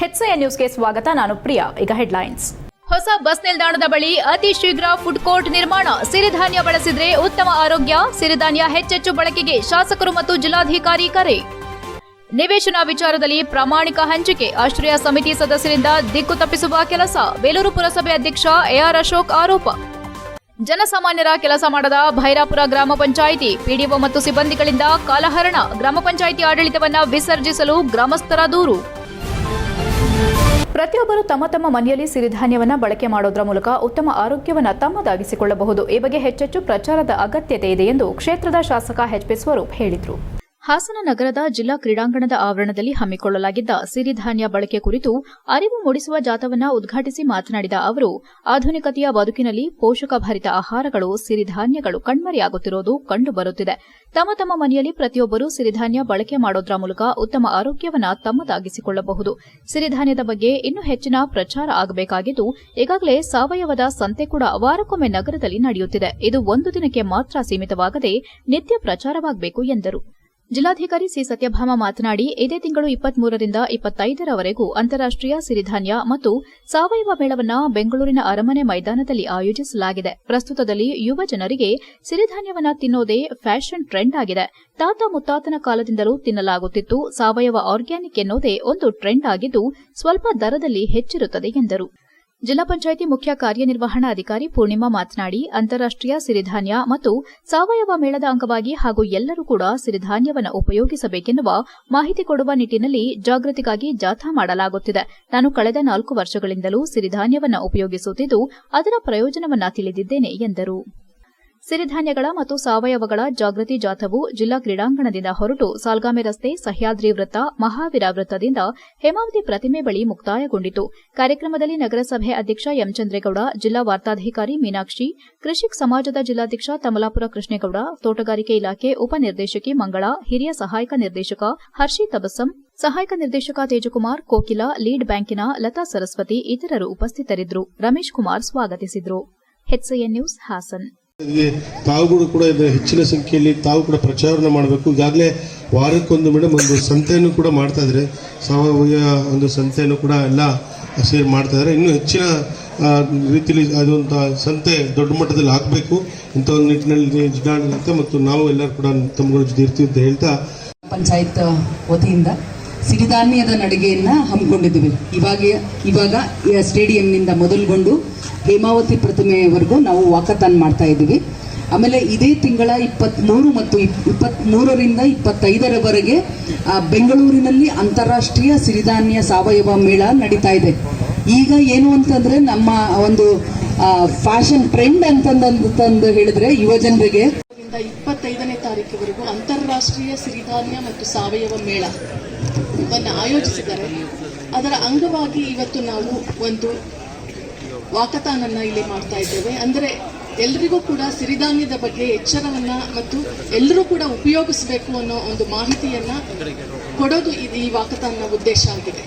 HCN ನ್ಯೂಸ್ಗೆ ಸ್ವಾಗತ. ನಾನು ಪ್ರಿಯಾ. ಈಗ ಹೆಡ್ಲೈನ್ಸ್. ಹೊಸ ಬಸ್ ನಿಲ್ದಾಣದ ಬಳಿ ಅತಿ ಶೀಘ್ರ ಫುಡ್ ಕೋರ್ಟ್ ನಿರ್ಮಾಣ. ಸಿರಿಧಾನ್ಯ ಬಳಸಿದ್ರೆ ಉತ್ತಮ ಆರೋಗ್ಯ. ಸಿರಿಧಾನ್ಯ ಹೆಚ್ಚೆಚ್ಚು ಬಳಕೆಗೆ ಶಾಸಕರು ಮತ್ತು ಜಿಲ್ಲಾಧಿಕಾರಿ ಕರೆ. ನಿವೇಶನ ವಿಚಾರದಲ್ಲಿ ಪ್ರಾಮಾಣಿಕ ಹಂಚಿಕೆ. ಆಶ್ರಯ ಸಮಿತಿ ಸದಸ್ಯರಿಂದ ದಿಕ್ಕು ತಪ್ಪಿಸುವ ಕೆಲಸ. ಬೇಲೂರು ಪುರಸಭೆ ಅಧ್ಯಕ್ಷ ಎಆರ್ ಅಶೋಕ್ ಆರೋಪ. ಜನಸಾಮಾನ್ಯರ ಕೆಲಸ ಮಾಡದ ಭೈರಾಪುರ ಗ್ರಾಮ ಪಂಚಾಯಿತಿ. ಪಿಡಿಒ ಮತ್ತು ಸಿಬ್ಬಂದಿಗಳಿಂದ ಕಾಲಹರಣ. ಗ್ರಾಮ ಪಂಚಾಯಿತಿ ಆಡಳಿತವನ್ನು ವಿಸರ್ಜಿಸಲು ಗ್ರಾಮಸ್ಥರ ದೂರು. ಪ್ರತಿಯೊಬ್ಬರು ತಮ್ಮ ತಮ್ಮ ಮನೆಯಲ್ಲಿ ಸಿರಿಧಾನ್ಯವನ್ನು ಬಳಕೆ ಮಾಡೋದ್ರ ಮೂಲಕ ಉತ್ತಮ ಆರೋಗ್ಯವನ್ನು ತಮ್ಮದಾಗಿಸಿಕೊಳ್ಳಬಹುದು. ಈ ಬಗ್ಗೆ ಹೆಚ್ಚೆಚ್ಚು ಪ್ರಚಾರದ ಅಗತ್ಯತೆ ಇದೆ ಎಂದು ಕ್ಷೇತ್ರದ ಶಾಸಕ ಎಚ್ಪಿ ಸ್ವರೂಪ್ ಹೇಳಿದರು. ಹಾಸನ ನಗರದ ಜಿಲ್ಲಾ ಕ್ರೀಡಾಂಗಣದ ಆವರಣದಲ್ಲಿ ಹಮ್ಮಿಕೊಳ್ಳಲಾಗಿದ್ದ ಸಿರಿಧಾನ್ಯ ಬಳಕೆ ಕುರಿತು ಅರಿವು ಮೂಡಿಸುವ ಜಾಥಾವನ್ನು ಉದ್ಘಾಟಿಸಿ ಮಾತನಾಡಿದ ಅವರು, ಆಧುನಿಕತೆಯ ಬದುಕಿನಲ್ಲಿ ಪೋಷಕಭರಿತ ಆಹಾರಗಳು, ಸಿರಿಧಾನ್ಯಗಳು ಕಣ್ಮರೆಯಾಗುತ್ತಿರುವುದು ಕಂಡುಬರುತ್ತಿದೆ. ತಮ್ಮ ತಮ್ಮ ಮನೆಯಲ್ಲಿ ಪ್ರತಿಯೊಬ್ಬರು ಸಿರಿಧಾನ್ಯ ಬಳಕೆ ಮಾಡೋದ್ರ ಮೂಲಕ ಉತ್ತಮ ಆರೋಗ್ಯವನ್ನು ತಮ್ಮದಾಗಿಸಿಕೊಳ್ಳಬಹುದು. ಸಿರಿಧಾನ್ಯದ ಬಗ್ಗೆ ಇನ್ನೂ ಹೆಚ್ಚಿನ ಪ್ರಚಾರ ಆಗಬೇಕಾಗಿದ್ದು, ಈಗಾಗಲೇ ಸಾವಯವದ ಸಂತೆ ಕೂಡ ವಾರಕ್ಕೊಮ್ಮೆ ನಗರದಲ್ಲಿ ನಡೆಯುತ್ತಿದೆ. ಇದು ಒಂದು ದಿನಕ್ಕೆ ಮಾತ್ರ ಸೀಮಿತವಾಗದೆ ನಿತ್ಯ ಪ್ರಚಾರವಾಗಬೇಕು ಎಂದರು. ಜಿಲ್ಲಾಧಿಕಾರಿ ಸಿ ಸತ್ಯಭಾಮ ಮಾತನಾಡಿ, ಇದೇ ತಿಂಗಳು 23ರಿಂದ 25ರವರೆಗೂ ಅಂತಾರಾಷ್ಟೀಯ ಸಿರಿಧಾನ್ಯ ಮತ್ತು ಸಾವಯವ ಮೇಳವನ್ನು ಬೆಂಗಳೂರಿನ ಅರಮನೆ ಮೈದಾನದಲ್ಲಿ ಆಯೋಜಿಸಲಾಗಿದೆ. ಪ್ರಸ್ತುತದಲ್ಲಿ ಯುವ ಜನರಿಗೆ ಸಿರಿಧಾನ್ಯವನ್ನು ತಿನ್ನೋದೇ ಫ್ಯಾಷನ್ ಟ್ರೆಂಡ್ ಆಗಿದೆ. ತಾತ ಮುತ್ತಾತನ ಕಾಲದಿಂದಲೂ ತಿನ್ನಲಾಗುತ್ತಿತ್ತು. ಸಾವಯವ ಆರ್ಗ್ಯಾನಿಕ್ ಎನ್ನುವುದೇ ಒಂದು ಟ್ರೆಂಡ್ ಆಗಿದ್ದು, ಸ್ವಲ್ಪ ದರದಲ್ಲಿ ಹೆಚ್ಚಿರುತ್ತದೆ ಎಂದರು. ಜಿಲ್ಲಾ ಪಂಚಾಯಿತಿ ಮುಖ್ಯ ಕಾರ್ಯನಿರ್ವಹಣಾಧಿಕಾರಿ ಪೂರ್ಣಿಮಾ ಮಾತನಾಡಿ, ಅಂತಾರಾಷ್ಟೀಯ ಸಿರಿಧಾನ್ಯ ಮತ್ತು ಸಾವಯವ ಮೇಳದ ಅಂಗವಾಗಿ ಹಾಗೂ ಎಲ್ಲರೂ ಕೂಡ ಸಿರಿಧಾನ್ಯವನ್ನು ಉಪಯೋಗಿಸಬೇಕೆನ್ನುವ ಮಾಹಿತಿ ಕೊಡುವ ನಿಟ್ಟಿನಲ್ಲಿ ಜಾಗೃತಿಗಾಗಿ ಜಾಥಾ ಮಾಡಲಾಗುತ್ತಿದೆ. ನಾನು ಕಳೆದ 4 ವರ್ಷಗಳಿಂದಲೂ ಸಿರಿಧಾನ್ಯವನ್ನು ಉಪಯೋಗಿಸುತ್ತಿದ್ದು, ಅದರ ಪ್ರಯೋಜನವನ್ನು ತಿಳಿದಿದ್ದೇನೆ ಎಂದರು. ಸಿರಿಧಾನ್ಯಗಳ ಮತ್ತು ಸಾವಯವಗಳ ಜಾಗೃತಿ ಜಾಥಾವು ಜಿಲ್ಲಾ ಕ್ರೀಡಾಂಗಣದಿಂದ ಹೊರಟು ಸಾಲ್ಗಾಮೆ ರಸ್ತೆ, ಸಹ್ಯಾದ್ರಿ ವೃತ್ತ, ಮಹಾವೀರ ವೃತ್ತದಿಂದ ಹೇಮಾವತಿ ಪ್ರತಿಮೆ ಬಳಿ ಮುಕ್ತಾಯಗೊಂಡಿತು. ಕಾರ್ಯಕ್ರಮದಲ್ಲಿ ನಗರಸಭೆ ಅಧ್ಯಕ್ಷ ಎಂ ಚಂದ್ರೇಗೌಡ, ಜಿಲ್ಲಾ ವಾರ್ತಾಧಿಕಾರಿ ಮೀನಾಕ್ಷಿ, ಕೃಷಿಕ್ ಸಮಾಜದ ಜಿಲ್ಲಾಧ್ಯಕ್ಷ ತಮಲಾಪುರ ಕೃಷ್ಣೇಗೌಡ, ತೋಟಗಾರಿಕೆ ಇಲಾಖೆ ಉಪನಿರ್ದೇಶಕಿ ಮಂಗಳ, ಹಿರಿಯ ಸಹಾಯಕ ನಿರ್ದೇಶಕ ಹರ್ಷಿ ತಬಸ್ಸಂ, ಸಹಾಯಕ ನಿರ್ದೇಶಕ ತೇಜಕುಮಾರ್, ಕೋಕಿಲ, ಲೀಡ್ ಬ್ಯಾಂಕಿನ ಲತಾ ಸರಸ್ವತಿ ಇತರರು ಉಪಸ್ಥಿತರಿದ್ದರು. ರಮೇಶ್ ಕುಮಾರ್ ಸ್ವಾಗತಿಸಿದರು. HCN news Hassan. ತಾವುಗಳು ಕೂಡ ಹೆಚ್ಚಿನ ಸಂಖ್ಯೆಯಲ್ಲಿ ತಾವು ಕೂಡ ಪ್ರಚಾರ ಮಾಡಬೇಕು. ಈಗಾಗಲೇ ವಾರಕ್ಕೊಂದು ಮೇಡಮ್ ಒಂದು ಸಂತೆಯನ್ನು ಕೂಡ ಮಾಡ್ತಾ ಇದ್ದಾರೆ. ಸಾವಯವ ಒಂದು ಸಂತೆಯನ್ನು ಕೂಡ ಎಲ್ಲ ಸೇರಿ ಮಾಡ್ತಾ ಇದ್ದಾರೆ. ಇನ್ನೂ ಹೆಚ್ಚಿನ ರೀತಿಯಲ್ಲಿ ಅದೊಂದು ಸಂತೆ ದೊಡ್ಡ ಮಟ್ಟದಲ್ಲಿ ಆಗಬೇಕು. ಇಂಥ ಒಂದು ನಿಟ್ಟಿನಲ್ಲಿ ಜಿಲ್ಲಾಡಳಿತ ಮತ್ತು ನಾವು ಎಲ್ಲರೂ ಕೂಡ ತಮ್ಮಗಳ ಜೊತೆ ಇರ್ತೀವಿ ಅಂತ ಹೇಳ್ತಾ, ಪಂಚಾಯತ್ ವತಿಯಿಂದ ಸಿರಿಧಾನ್ಯದ ನಡಿಗೆಯನ್ನ ಹಮ್ಮಿಕೊಂಡಿದ್ದೀವಿ. ಇವಾಗ ಸ್ಟೇಡಿಯಂನಿಂದ ಮೊದಲುಗೊಂಡು ಹೇಮಾವತಿ ಪ್ರತಿಮೆಯವರೆಗೂ ನಾವು ವಾಕಥಾನ್ ಮಾಡ್ತಾ ಇದ್ದೀವಿ. ಆಮೇಲೆ ಇದೇ ತಿಂಗಳ 23 ಮತ್ತು 23ರಿಂದ 25ರವರೆಗೆ ಬೆಂಗಳೂರಿನಲ್ಲಿ ಅಂತಾರಾಷ್ಟ್ರೀಯ ಸಿರಿಧಾನ್ಯ ಸಾವಯವ ಮೇಳ ನಡೀತಾ ಇದೆ. ಈಗ ಏನು ಅಂತಂದ್ರೆ ನಮ್ಮ ಒಂದು ಫ್ಯಾಷನ್ ಟ್ರೆಂಡ್ ಅಂತಂದು ಹೇಳಿದ್ರೆ ಯುವ ಜನರಿಗೆ 25ನೇ ತಾರೀಕಿವರೆಗೂ ಅಂತಾರಾಷ್ಟ್ರೀಯ ಸಿರಿಧಾನ್ಯ ಮತ್ತು ಸಾವಯವ ಮೇಳವನ್ನು ಆಯೋಜಿಸಿದ್ದಾರೆ. ಅದರ ಅಂಗವಾಗಿ ಇವತ್ತು ನಾವು ಒಂದು ವಾಕಥಾನ್ ಅನ್ನ ಇಲ್ಲಿ ಮಾಡ್ತಾ ಇದ್ದೇವೆ. ಅಂದರೆ ಎಲ್ಲರಿಗೂ ಕೂಡ ಸಿರಿಧಾನ್ಯದ ಬಗ್ಗೆ ಎಚ್ಚರವನ್ನ ಮತ್ತು ಎಲ್ಲರೂ ಕೂಡ ಉಪಯೋಗಿಸಬೇಕು ಅನ್ನೋ ಒಂದು ಮಾಹಿತಿಯನ್ನ ಕೊಡೋದು ಈ ವಾಕಥಾನ್ನ ಉದ್ದೇಶ ಆಗಿದೆ.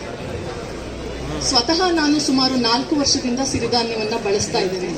ಸ್ವತಃ ನಾನು ಸುಮಾರು 4 ವರ್ಷದಿಂದ ಸಿರಿಧಾನ್ಯವನ್ನ ಬಳಸ್ತಾ ಇದ್ದೇನೆ.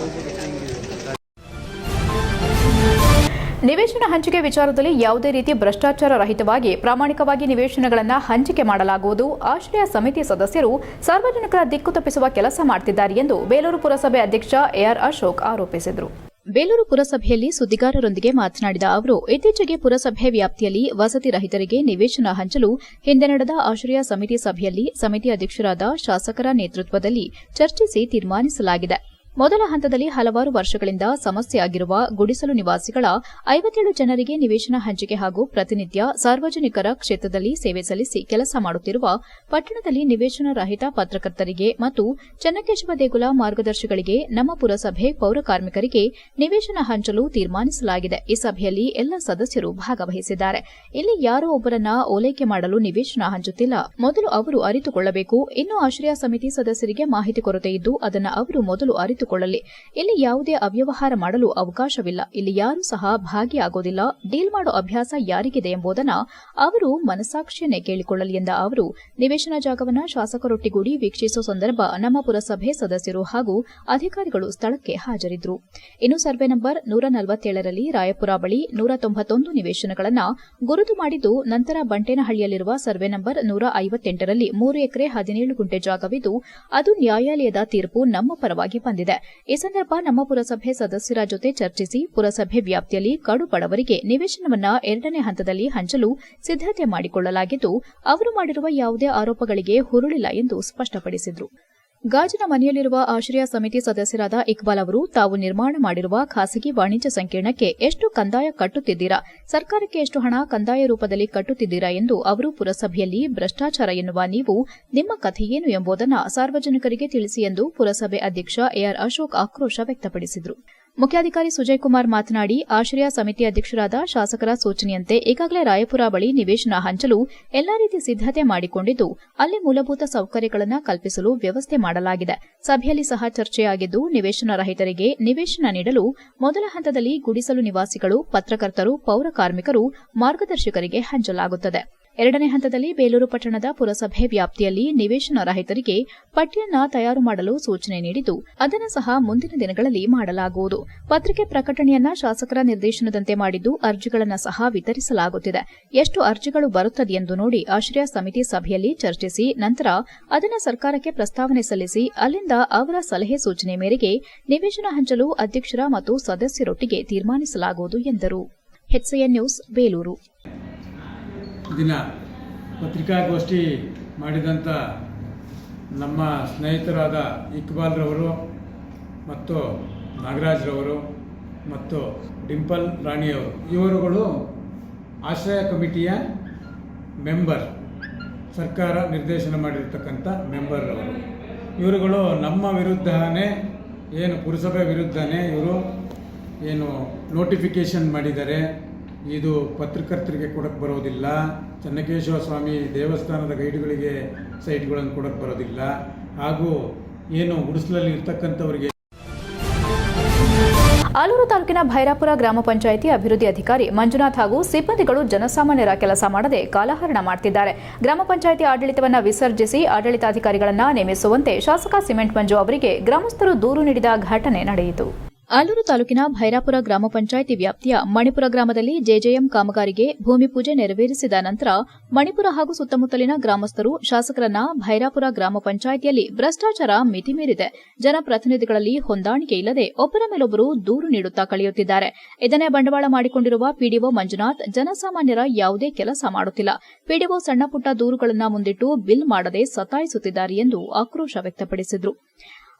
ನಿವೇಶನ ಹಂಚಿಕೆ ವಿಚಾರದಲ್ಲಿ ಯಾವುದೇ ರೀತಿ ಭ್ರಷ್ಟಾಚಾರ ರಹಿತವಾಗಿ ಪ್ರಾಮಾಣಿಕವಾಗಿ ನಿವೇಶನಗಳನ್ನು ಹಂಚಿಕೆ ಮಾಡಲಾಗುವುದು. ಆಶ್ರಯ ಸಮಿತಿ ಸದಸ್ಯರು ಸಾರ್ವಜನಿಕರ ದಿಕ್ಕು ತಪ್ಪಿಸುವ ಕೆಲಸ ಮಾಡುತ್ತಿದ್ದಾರೆ ಎಂದು ಬೇಲೂರು ಪುರಸಭೆ ಅಧ್ಯಕ್ಷ ಎಆರ್ ಅಶೋಕ್ ಆರೋಪಿಸಿದರು. ಬೇಲೂರು ಪುರಸಭೆಯಲ್ಲಿ ಸುದ್ದಿಗಾರರೊಂದಿಗೆ ಮಾತನಾಡಿದ ಅವರು, ಇತ್ತೀಚೆಗೆ ಪುರಸಭೆ ವ್ಯಾಪ್ತಿಯಲ್ಲಿ ವಸತಿ ರಹಿತರಿಗೆ ನಿವೇಶನ ಹಂಚಲು ಹಿಂದೆ ನಡೆದ ಆಶ್ರಯ ಸಮಿತಿ ಸಭೆಯಲ್ಲಿ ಸಮಿತಿ ಅಧ್ಯಕ್ಷರಾದ ಶಾಸಕರ ನೇತೃತ್ವದಲ್ಲಿ ಚರ್ಚಿಸಿ ತೀರ್ಮಾನಿಸಲಾಗಿದೆ. ಮೊದಲ ಹಂತದಲ್ಲಿ ಹಲವಾರು ವರ್ಷಗಳಿಂದ ಸಮಸ್ಯೆಯಾಗಿರುವ ಗುಡಿಸಲು ನಿವಾಸಿಗಳ 57 ಜನರಿಗೆ ನಿವೇಶನ ಹಂಚಿಕೆ ಹಾಗೂ ಪ್ರತಿನಿತ್ಯ ಸಾರ್ವಜನಿಕರ ಕ್ಷೇತ್ರದಲ್ಲಿ ಸೇವೆ ಸಲ್ಲಿಸಿ ಕೆಲಸ ಮಾಡುತ್ತಿರುವ ಪಟ್ಟಣದಲ್ಲಿ ನಿವೇಶನ ರಹಿತ ಪತ್ರಕರ್ತರಿಗೆ ಮತ್ತು ಚನ್ನಕೇಶವ ದೇಗುಲ ಮಾರ್ಗದರ್ಶಿಗಳಿಗೆ ನಮ್ಮ ಪುರಸಭೆ ಪೌರ ಕಾರ್ಮಿಕರಿಗೆ ನಿವೇಶನ ಹಂಚಲು ತೀರ್ಮಾನಿಸಲಾಗಿದೆ. ಈ ಸಭೆಯಲ್ಲಿ ಎಲ್ಲ ಸದಸ್ಯರು ಭಾಗವಹಿಸಿದ್ದಾರೆ. ಇಲ್ಲಿ ಯಾರೋ ಒಬ್ಬರನ್ನ ಓಲೈಕೆ ಮಾಡಲು ನಿವೇಶನ ಹಂಚುತ್ತಿಲ್ಲ. ಮೊದಲು ಅವರು ಅರಿತುಕೊಳ್ಳಬೇಕು. ಇನ್ನು ಆಶ್ರಯ ಸಮಿತಿ ಸದಸ್ಯರಿಗೆ ಮಾಹಿತಿ ಕೊರತೆ ಇದ್ದು ಅದನ್ನು ಅವರು ಮೊದಲು ಅರಿತು ಕುಳಿತುಕೊಳ್ಳಲಿ. ಇಲ್ಲಿ ಯಾವುದೇ ಅವ್ಯವಹಾರ ಮಾಡಲು ಅವಕಾಶವಿಲ್ಲ. ಇಲ್ಲಿ ಯಾರೂ ಸಹ ಭಾಗಿಯಾಗೋದಿಲ್ಲ. ಡೀಲ್ ಮಾಡೋ ಅಭ್ಯಾಸ ಯಾರಿಗಿದೆ ಎಂಬುದನ್ನು ಅವರು ಮನಸ್ಸಾಕ್ಷಿಯನ್ನೇ ಕೇಳಿಕೊಳ್ಳಲಿ ಎಂದ ಅವರು, ನಿವೇಶನ ಜಾಗವನ್ನು ಶಾಸಕರೊಟ್ಟಿಗೂಡಿ ವೀಕ್ಷಿಸುವ ಸಂದರ್ಭ ನಮ್ಮ ಪುರಸಭೆ ಸದಸ್ಯರು ಹಾಗೂ ಅಧಿಕಾರಿಗಳು ಸ್ಥಳಕ್ಕೆ ಹಾಜರಿದ್ದರು. ಇನ್ನು ಸರ್ವೆ ನಂಬರ್ 147ರಲ್ಲಿ ರಾಯಪುರ ಬಳಿ 191 ನಿವೇಶನಗಳನ್ನು ಗುರುತು ಮಾಡಿದ್ದು, ನಂತರ ಬಂಟೇನಹಳ್ಳಿಯಲ್ಲಿರುವ ಸರ್ವೆ ನಂಬರ್ 158ರಲ್ಲಿ 3 ಎಕರೆ 17 ಗುಂಟೆ ಜಾಗವಿದ್ದು, ಅದು ನ್ಯಾಯಾಲಯದ ತೀರ್ಪು ನಮ್ಮ ಪರವಾಗಿ ಬಂದಿದೆ. ಈ ಸಂದರ್ಭ ನಮ್ಮ ಪುರಸಭೆ ಸದಸ್ಯರ ಜೊತೆ ಚರ್ಚಿಸಿ ಪುರಸಭೆ ವ್ಯಾಪ್ತಿಯಲ್ಲಿ ಕಡು ಬಡವರಿಗೆ ನಿವೇಶನವನ್ನು 2ನೇ ಹಂತದಲ್ಲಿ ಹಂಚಲು ಸಿದ್ದತೆ ಮಾಡಿಕೊಳ್ಳಲಾಗಿದ್ದು, ಅವರು ಮಾಡಿರುವ ಯಾವುದೇ ಆರೋಪಗಳಿಗೆ ಹುರುಳಿಲ್ಲ ಎಂದು ಸ್ಪಷ್ಟಪಡಿಸಿದರು. ಗಾಜಿನ ಮನೆಯಲ್ಲಿರುವ ಆಶ್ರಯ ಸಮಿತಿ ಸದಸ್ಯರಾದ ಇಕ್ಬಾಲ್ ಅವರು, ತಾವು ನಿರ್ಮಾಣ ಮಾಡಿರುವ ಖಾಸಗಿ ವಾಣಿಜ್ಯ ಸಂಕೀರ್ಣಕ್ಕೆ ಎಷ್ಟು ಕಂದಾಯ ಕಟ್ಟುತ್ತಿದ್ದೀರಾ, ಸರ್ಕಾರಕ್ಕೆ ಎಷ್ಟು ಹಣ ಕಂದಾಯ ರೂಪದಲ್ಲಿ ಕಟ್ಟುತ್ತಿದ್ದೀರಾ ಎಂದು ಅವರು ಪುರಸಭೆಯಲ್ಲಿ ಭ್ರಷ್ಟಾಚಾರ ಎನ್ನುವ ನೀವು ನಿಮ್ಮ ಕಥೆಯೇನು ಎಂಬುದನ್ನು ಸಾರ್ವಜನಿಕರಿಗೆ ತಿಳಿಸಿ ಎಂದು ಪುರಸಭೆ ಅಧ್ಯಕ್ಷ ಎಆರ್ ಅಶೋಕ್ ಆಕ್ರೋಶ ವ್ಯಕ್ತಪಡಿಸಿದರು. ಮುಖ್ಯಾಧಿಕಾರಿ ಸುಜಯ್ ಕುಮಾರ್ ಮಾತನಾಡಿ, ಆಶ್ರಯ ಸಮಿತಿ ಅಧ್ಯಕ್ಷರಾದ ಶಾಸಕರ ಸೂಚನೆಯಂತೆ ಈಗಾಗಲೇ ರಾಯಪುರ ಬಳಿ ನಿವೇಶನ ಹಂಚಲು ಎಲ್ಲಾ ರೀತಿ ಸಿದ್ದತೆ ಮಾಡಿಕೊಂಡಿದ್ದು, ಅಲ್ಲಿ ಮೂಲಭೂತ ಸೌಕರ್ಯಗಳನ್ನು ಕಲ್ಪಿಸಲು ವ್ಯವಸ್ಥೆ ಮಾಡಲಾಗಿದೆ. ಸಭೆಯಲ್ಲಿ ಸಹ ಚರ್ಚೆಯಾಗಿದ್ದು, ನಿವೇಶನ ರಹಿತರಿಗೆ ನಿವೇಶನ ನೀಡಲು ಮೊದಲ ಹಂತದಲ್ಲಿ ಗುಡಿಸಲು ನಿವಾಸಿಗಳು, ಪತ್ರಕರ್ತರು, ಪೌರ ಕಾರ್ಮಿಕರು, ಮಾರ್ಗದರ್ಶಕರಿಗೆ ಹಂಚಲಾಗುತ್ತದೆ. 2ನೇ ಹಂತದಲ್ಲಿ ಬೇಲೂರು ಪಟ್ಟಣದ ಪುರಸಭೆ ವ್ಯಾಪ್ತಿಯಲ್ಲಿ ನಿವೇಶನ ರಹಿತರಿಗೆ ಪಟ್ಟಿಯನ್ನು ತಯಾರು ಮಾಡಲು ಸೂಚನೆ ನೀಡಿದ್ದು, ಅದನ್ನು ಸಹ ಮುಂದಿನ ದಿನಗಳಲ್ಲಿ ಮಾಡಲಾಗುವುದು. ಪತ್ರಿಕೆ ಪ್ರಕಟಣೆಯನ್ನ ಶಾಸಕರ ನಿರ್ದೇಶನದಂತೆ ಮಾಡಿದ್ದು, ಅರ್ಜಿಗಳನ್ನು ಸಹ ವಿತರಿಸಲಾಗುತ್ತಿದೆ. ಎಷ್ಟು ಅರ್ಜಿಗಳು ಬರುತ್ತದೆ ಎಂದು ನೋಡಿ ಆಶ್ರಯ ಸಮಿತಿ ಸಭೆಯಲ್ಲಿ ಚರ್ಚಿಸಿ ನಂತರ ಅದನ್ನು ಸರ್ಕಾರಕ್ಕೆ ಪ್ರಸ್ತಾವನೆ ಸಲ್ಲಿಸಿ ಅಲ್ಲಿಂದ ಅವರ ಸಲಹೆ ಸೂಚನೆ ಮೇರೆಗೆ ನಿವೇಶನ ಹಂಚಲು ಅಧ್ಯಕ್ಷರ ಮತ್ತು ಸದಸ್ಯರೊಟ್ಟಿಗೆ ತೀರ್ಮಾನಿಸಲಾಗುವುದು ಎಂದರು. HCN news, Belur. ದಿನ ಪತ್ರಿಕಾಗೋಷ್ಠಿ ಮಾಡಿದಂಥ ನಮ್ಮ ಸ್ನೇಹಿತರಾದ ಇಕ್ಬಾಲ್ರವರು ಮತ್ತು ನಾಗರಾಜ್ರವರು ಮತ್ತು ಡಿಂಪಲ್ ರಾಣಿಯವರು, ಇವರುಗಳು ಆಶ್ರಯ ಕಮಿಟಿಯ ಮೆಂಬರ್, ಸರ್ಕಾರ ನಿರ್ದೇಶನ ಮಾಡಿರ್ತಕ್ಕಂಥ ಮೆಂಬರ್ ಅವರು. ಇವರುಗಳು ನಮ್ಮ ವಿರುದ್ಧನೇ, ಏನು ಪುರಸಭೆ ವಿರುದ್ಧನೇ ಇವರು ಏನು ನೋಟಿಫಿಕೇಷನ್ ಮಾಡಿದ್ದಾರೆ. ಇದು ಪತ್ರಕರ್ತರಿಗೆ ಕೊಡಕ್ಕೆ ಬರೋದಿಲ್ಲ, ಚನ್ನಕೇಶವ ಸ್ವಾಮಿ ದೇವಸ್ಥಾನದ ಗೈಡ್ಗಳಿಗೆ ಸೈಟ್ಗಳನ್ನು ಕೊಡಕ್ಕೆ ಬರೋದಿಲ್ಲ, ಹಾಗೂ ಏನು ಗುಡಿಸಲಲ್ಲಿ ಇರ್ತಕ್ಕಂಥವರಿಗೆ. ಆಲೂರು ತಾಲೂಕಿನ ಭೈರಾಪುರ ಗ್ರಾಮ ಪಂಚಾಯಿತಿ ಅಭಿವೃದ್ಧಿ ಅಧಿಕಾರಿ ಮಂಜುನಾಥ್ ಹಾಗೂ ಸಿಬ್ಬಂದಿಗಳು ಜನಸಾಮಾನ್ಯರ ಕೆಲಸ ಮಾಡದೆ ಕಾಲಹರಣ ಮಾಡುತ್ತಿದ್ದಾರೆ. ಗ್ರಾಮ ಪಂಚಾಯಿತಿ ಆಡಳಿತವನ್ನು ವಿಸರ್ಜಿಸಿ ಆಡಳಿತಾಧಿಕಾರಿಗಳನ್ನು ನೇಮಿಸುವಂತೆ ಶಾಸಕ ಸಿಮೆಂಟ್ ಮಂಜು ಅವರಿಗೆ ಗ್ರಾಮಸ್ಥರು ದೂರು ನೀಡಿದ ಘಟನೆ ನಡೆಯಿತು. ಆಲೂರು ತಾಲೂಕಿನ ಭೈರಾಪುರ ಗ್ರಾಮ ಪಂಚಾಯಿತಿ ವ್ಯಾಪ್ತಿಯ ಮಣಿಪುರ ಗ್ರಾಮದಲ್ಲಿ ಜೆಜೆಎಂ ಕಾಮಗಾರಿಗೆ ಭೂಮಿ ಪೂಜೆ ನೆರವೇರಿಸಿದ ನಂತರ ಮಣಿಪುರ ಹಾಗೂ ಸುತ್ತಮುತ್ತಲಿನ ಗ್ರಾಮಸ್ಥರು ಶಾಸಕರನ್ನ ಭೈರಾಪುರ ಗ್ರಾಮ ಪಂಚಾಯಿತಿಯಲ್ಲಿ ಭ್ರಷ್ಟಾಚಾರ ಮಿತಿಮೀರಿದೆ, ಜನಪ್ರತಿನಿಧಿಗಳಲ್ಲಿ ಹೊಂದಾಣಿಕೆ ಇಲ್ಲದೆ ಒಬ್ಬರ ಮೇಲೊಬ್ಬರು ದೂರು ನೀಡುತ್ತಾ ಕಳೆಯುತ್ತಿದ್ದಾರೆ. ಇದನ್ನೇ ಬಂಡವಾಳ ಮಾಡಿಕೊಂಡಿರುವ ಪಿಡಿಒ ಮಂಜುನಾಥ್ ಜನಸಾಮಾನ್ಯರ ಯಾವುದೇ ಕೆಲಸ ಮಾಡುತ್ತಿಲ್ಲ. ಪಿಡಿಒ ಸಣ್ಣಪುಟ್ಟ ದೂರುಗಳನ್ನು ಮುಂದಿಟ್ಟು ಬಿಲ್ ಮಾಡದೆ ಸತಾಯಿಸುತ್ತಿದ್ದಾರೆ ಎಂದು ಆಕ್ರೋಶ ವ್ಯಕ್ತಪಡಿಸಿದರು.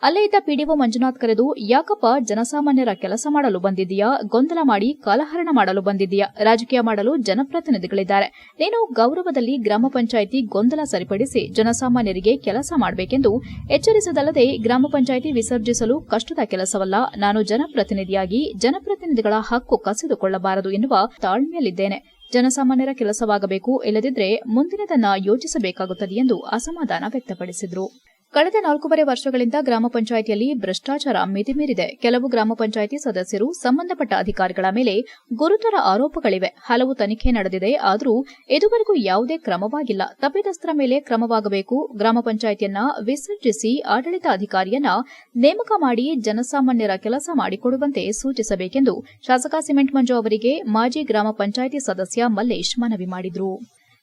ಅಲ್ಲೇ ಇದ್ದ ಪಿಡಿಒ ಮಂಜುನಾಥ್ ಕರೆದು, ಯಾಕಪ್ಪ ಜನಸಾಮಾನ್ಯರ ಕೆಲಸ ಮಾಡಲು ಬಂದಿದ್ದೀಯಾ, ಗೊಂದಲ ಮಾಡಿ ಕಾಲಹರಣ ಮಾಡಲು ಬಂದಿದ್ದೀಯಾ, ರಾಜಕೀಯ ಮಾಡಲು ಜನಪ್ರತಿನಿಧಿಗಳಿದ್ದಾರೆ, ನೀನು ಗೌರವದಲ್ಲಿ ಗ್ರಾಮ ಪಂಚಾಯಿತಿ ಗೊಂದಲ ಸರಿಪಡಿಸಿ ಜನಸಾಮಾನ್ಯರಿಗೆ ಕೆಲಸ ಮಾಡಬೇಕೆಂದು ಎಚ್ಚರಿಸದಲ್ಲದೆ ಗ್ರಾಮ ಪಂಚಾಯಿತಿ ವಿಸರ್ಜಿಸಲು ಕಷ್ಟದ ಕೆಲಸವಲ್ಲ, ನಾನು ಜನಪ್ರತಿನಿಧಿಯಾಗಿ ಜನಪ್ರತಿನಿಧಿಗಳ ಹಕ್ಕು ಕಸಿದುಕೊಳ್ಳಬಾರದು ಎನ್ನುವ ತಾಳ್ಮೆಯಲ್ಲಿದ್ದೇನೆ. ಜನಸಾಮಾನ್ಯರ ಕೆಲಸವಾಗಬೇಕು, ಇಲ್ಲದಿದ್ದರೆ ಮುಂದಿನದನ್ನ ಯೋಚಿಸಬೇಕಾಗುತ್ತದೆ ಎಂದು ಅಸಮಾಧಾನ ವ್ಯಕ್ತಪಡಿಸಿದರು. ಕಳೆದ 4.5 ವರ್ಷಗಳಿಂದ ಗ್ರಾಮ ಪಂಚಾಯಿತಿಯಲ್ಲಿ ಭ್ರಷ್ಟಾಚಾರ ಮಿತಿಮೀರಿದೆ. ಕೆಲವು ಗ್ರಾಮ ಪಂಚಾಯಿತಿ ಸದಸ್ಯರು ಸಂಬಂಧಪಟ್ಟ ಅಧಿಕಾರಿಗಳ ಮೇಲೆ ಗುರುತರ ಆರೋಪಗಳಿವೆ. ಹಲವು ತನಿಖೆ ನಡೆದಿದೆ, ಆದರೂ ಇದುವರೆಗೂ ಯಾವುದೇ ಕ್ರಮವಾಗಿಲ್ಲ. ತಪ್ಪಿತಸ್ಥರ ಮೇಲೆ ಕ್ರಮವಾಗಬೇಕು. ಗ್ರಾಮ ಪಂಚಾಯಿತಿಯನ್ನ ವಿಸರ್ಜಿಸಿ ಆಡಳಿತಾಧಿಕಾರಿಯನ್ನ ನೇಮಕ ಮಾಡಿ ಜನಸಾಮಾನ್ಯರ ಕೆಲಸ ಮಾಡಿಕೊಡುವಂತೆ ಸೂಚಿಸಬೇಕೆಂದು ಶಾಸಕ ಸಿಮೆಂಟ್ ಮಂಜು ಅವರಿಗೆ ಮಾಜಿ ಗ್ರಾಮ ಪಂಚಾಯಿತಿ ಸದಸ್ಯ ಮಲ್ಲೇಶ್ ಮನವಿ ಮಾಡಿದರು.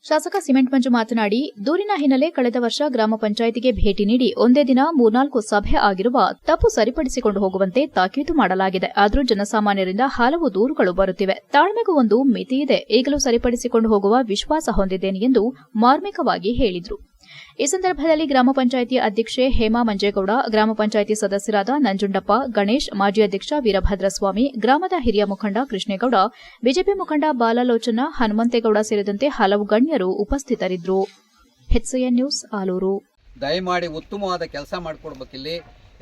ಶಾಸಕ ಸಿಮೆಂಟ್ ಮಂಜು ಮಾತನಾಡಿ, ದೂರಿನ ಹಿನ್ನೆಲೆ ಕಳೆದ ವರ್ಷ ಗ್ರಾಮ ಪಂಚಾಯಿತಿಗೆ ಭೇಟಿ ನೀಡಿ ಒಂದೇ ದಿನ 3-4 ಸಭೆ ಆಗಿರುವ ತಪ್ಪು ಸರಿಪಡಿಸಿಕೊಂಡು ಹೋಗುವಂತೆ ತಾಕೀತು ಮಾಡಲಾಗಿದೆ. ಆದರೂ ಜನಸಾಮಾನ್ಯರಿಂದ ಹಲವು ದೂರುಗಳು ಬರುತ್ತಿವೆ. ತಾಳ್ಮೆಗೂ ಒಂದು ಮಿತಿ ಇದೆ. ಈಗಲೂ ಸರಿಪಡಿಸಿಕೊಂಡು ಹೋಗುವ ವಿಶ್ವಾಸ ಹೊಂದಿದ್ದೇನೆ ಎಂದು ಮಾರ್ಮಿಕವಾಗಿ ಹೇಳಿದರು. ಈ ಸಂದರ್ಭದಲ್ಲಿ ಗ್ರಾಮ ಪಂಚಾಯಿತಿ ಅಧ್ಯಕ್ಷೆ ಹೇಮಾ ಮಂಜೇಗೌಡ, ಗ್ರಾಮ ಪಂಚಾಯಿತಿ ಸದಸ್ಯರಾದ ನಂಜುಂಡಪ್ಪ, ಗಣೇಶ್, ಮಾಜಿ ಅಧ್ಯಕ್ಷ ವೀರಭದ್ರಸ್ವಾಮಿ, ಗ್ರಾಮದ ಹಿರಿಯ ಮುಖಂಡ ಕೃಷ್ಣೇಗೌಡ, ಬಿಜೆಪಿ ಮುಖಂಡ ಬಾಲಲೋಚನ, ಹನುಮಂತೇಗೌಡ ಸೇರಿದಂತೆ ಹಲವು ಗಣ್ಯರು ಉಪಸ್ಥಿತರಿದ್ದರು. HCN news, Alur. ದಯಮಾಡಿ ಉತ್ತಮವಾದ ಕೆಲಸ ಮಾಡಿಕೊಡ್ಬೇಕಿಲ್ಲಿ.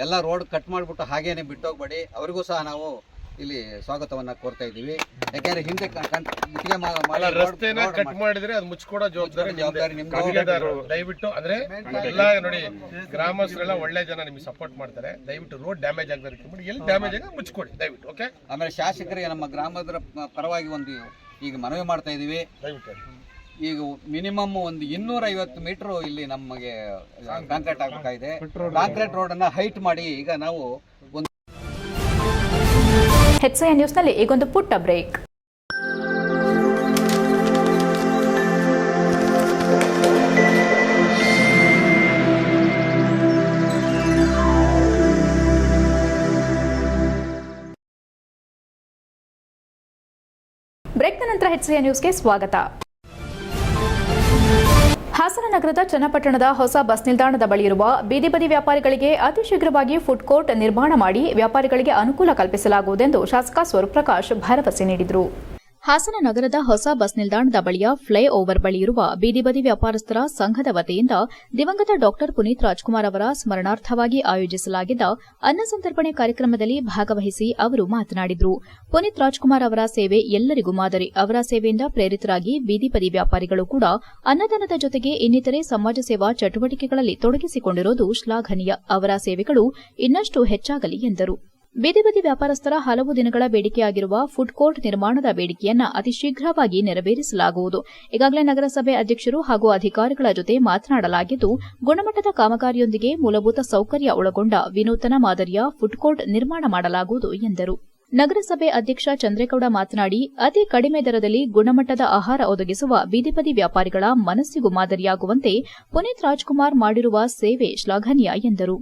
ಎಲ್ಲ ರೋಡ್ ಕಟ್ ಮಾಡಿಬಿಟ್ಟು ಹಾಗೇನೆ ಬಿಟ್ಟೋಗ್ಬೇಡಿ. ಅವರಿಗೂ ಸಹ ನಾವು ಇಲ್ಲಿ ಸ್ವಾಗತವನ್ನ ಕೋರ್ತಾ ಇದ್ದೀವಿ. ಯಾಕೆಂದ್ರೆ ಹಿಂದೆ ರಸ್ತೆನ ಕಟ್ ಮಾಡಿದ್ರೆ ಅದು ಮುಚ್ಕೊಡೋ ಜವಾಬ್ದಾರಿ ನಿಮ್ದು. ದಯವಿಟ್ಟು ಅಂದ್ರೆ ಎಲ್ಲ ನೋಡಿ, ಗ್ರಾಮಸ್ಥರೆಲ್ಲ ಒಳ್ಳೆ ಜನ ನಿಮ್ಗೆ ಸಪೋರ್ಟ್ ಮಾಡ್ತಾರೆ. ದಯವಿಟ್ಟು ರೋಡ್ ಡ್ಯಾಮೇಜ್ ಆಗದೆ ಎಲ್ಲಿ ಡ್ಯಾಮೇಜ್ ಆಗ ಮುಚ್ಕೊಡಿ ದಯವಿಟ್ಟು. ಓಕೆ. ಆಮೇಲೆ ಶಾಸಕರಿಗೆ ನಮ್ಮ ಗ್ರಾಮದ ಪರವಾಗಿ ಒಂದು ಈಗ ಮನವಿ ಮಾಡ್ತಾ ಇದೀವಿ. ಈಗ ಮಿನಿಮಮ್ ಒಂದು 250 ಮೀಟರ್ ಇಲ್ಲಿ ನಮಗೆ ಕಾಂಕ್ರೀಟ್ ಆಗಬೇಕಾಗಿದೆ. ಕಾಂಕ್ರೀಟ್ ರೋಡ್ ಅನ್ನ ಹೈಟ್ ಮಾಡಿ ಈಗ ನಾವು ಒಂದು HCN ನ್ಯೂಸ್ನಲ್ಲಿ ಈಗೊಂದು ಪುಟ್ಟ ಬ್ರೇಕ್. ಬ್ರೇಕ್ನ ನಂತರ HCN ನ್ಯೂಸ್ಗೆ ಸ್ವಾಗತ. ಹಾಸನ ನಗರದ ಚನ್ನಪಟ್ಟಣದ ಹೊಸ ಬಸ್ ನಿಲ್ದಾಣದ ಬಳಿ ಇರುವ ಬೀದಿ ಬದಿ ವ್ಯಾಪಾರಿಗಳಿಗೆ ಅತಿ ಶೀಘ್ರವಾಗಿ ಫುಡ್ ಕೋರ್ಟ್ ನಿರ್ಮಾಣ ಮಾಡಿ ವ್ಯಾಪಾರಿಗಳಿಗೆ ಅನುಕೂಲ ಕಲ್ಪಿಸಲಾಗುವುದೆಂದು ಶಾಸಕ ಸ್ವರೂಪ್ ಪ್ರಕಾಶ್ ಭರವಸೆ ನೀಡಿದರು. ಹಾಸನ ನಗರದ ಹೊಸ ಬಸ್ ನಿಲ್ದಾಣದ ಬಳಿಯ ಫ್ಲೈ ಓವರ್ ಬಳಿ ಇರುವ ಬೀದಿ ಬದಿ ವ್ಯಾಪಾರಸ್ಥರ ಸಂಘದ ವತಿಯಿಂದ ದಿವಂಗತ ಡಾಕ್ಟರ್ ಪುನೀತ್ ರಾಜ್ಕುಮಾರ್ ಅವರ ಸ್ಮರಣಾರ್ಥವಾಗಿ ಆಯೋಜಿಸಲಾಗಿದ್ದ ಅನ್ನ ಸಂತರ್ಪಣೆ ಕಾರ್ಯಕ್ರಮದಲ್ಲಿ ಭಾಗವಹಿಸಿ ಅವರು ಮಾತನಾಡಿದರು. ಪುನೀತ್ ರಾಜ್ಕುಮಾರ್ ಅವರ ಸೇವೆ ಎಲ್ಲರಿಗೂ ಮಾದರಿ. ಅವರ ಸೇವೆಯಿಂದ ಪ್ರೇರಿತರಾಗಿ ಬೀದಿ ಬದಿ ವ್ಯಾಪಾರಿಗಳು ಕೂಡ ಅನ್ನದಾನದ ಜೊತೆಗೆ ಇನ್ನಿತರೆ ಸಮಾಜ ಸೇವಾ ಚಟುವಟಿಕೆಗಳಲ್ಲಿ ತೊಡಗಿಸಿಕೊಂಡಿರುವುದು ಶ್ಲಾಘನೀಯ. ಅವರ ಸೇವೆಗಳು ಇನ್ನಷ್ಟು ಹೆಚ್ಚಾಗಲಿ ಎಂದರು. ಬೀದಿ ಬದಿ ವ್ಯಾಪಾರಸ್ಥರ ಹಲವು ದಿನಗಳ ಬೇಡಿಕೆಯಾಗಿರುವ ಫುಡ್ ಕೋರ್ಟ್ ನಿರ್ಮಾಣದ ಬೇಡಿಕೆಯನ್ನ ಅತಿ ಶೀಘ್ರವಾಗಿ ನೆರವೇರಿಸಲಾಗುವುದು. ಈಗಾಗಲೇ ನಗರಸಭೆ ಅಧ್ಯಕ್ಷರು ಹಾಗೂ ಅಧಿಕಾರಿಗಳ ಜೊತೆ ಮಾತನಾಡಲಾಗಿದ್ದು, ಗುಣಮಟ್ಟದ ಕಾಮಗಾರಿಯೊಂದಿಗೆ ಮೂಲಭೂತ ಸೌಕರ್ಯ ಒಳಗೊಂಡ ವಿನೂತನ ಮಾದರಿಯ ಫುಡ್ ಕೋರ್ಟ್ ನಿರ್ಮಾಣ ಮಾಡಲಾಗುವುದು ಎಂದರು. ನಗರಸಭೆ ಅಧ್ಯಕ್ಷ ಚಂದ್ರೇಗೌಡ ಮಾತನಾಡಿ, ಅತಿ ಕಡಿಮೆ ದರದಲ್ಲಿ ಗುಣಮಟ್ಟದ ಆಹಾರ ಒದಗಿಸುವ ಬೀದಿ ಬದಿ ವ್ಯಾಪಾರಿಗಳ ಮನಸ್ಸಿಗೂ ಮಾದರಿಯಾಗುವಂತೆ ಪುನೀತ್ ರಾಜ್ಕುಮಾರ್ ಮಾಡಿರುವ ಸೇವೆ ಶ್ಲಾಘನೀಯ ಎಂದರು.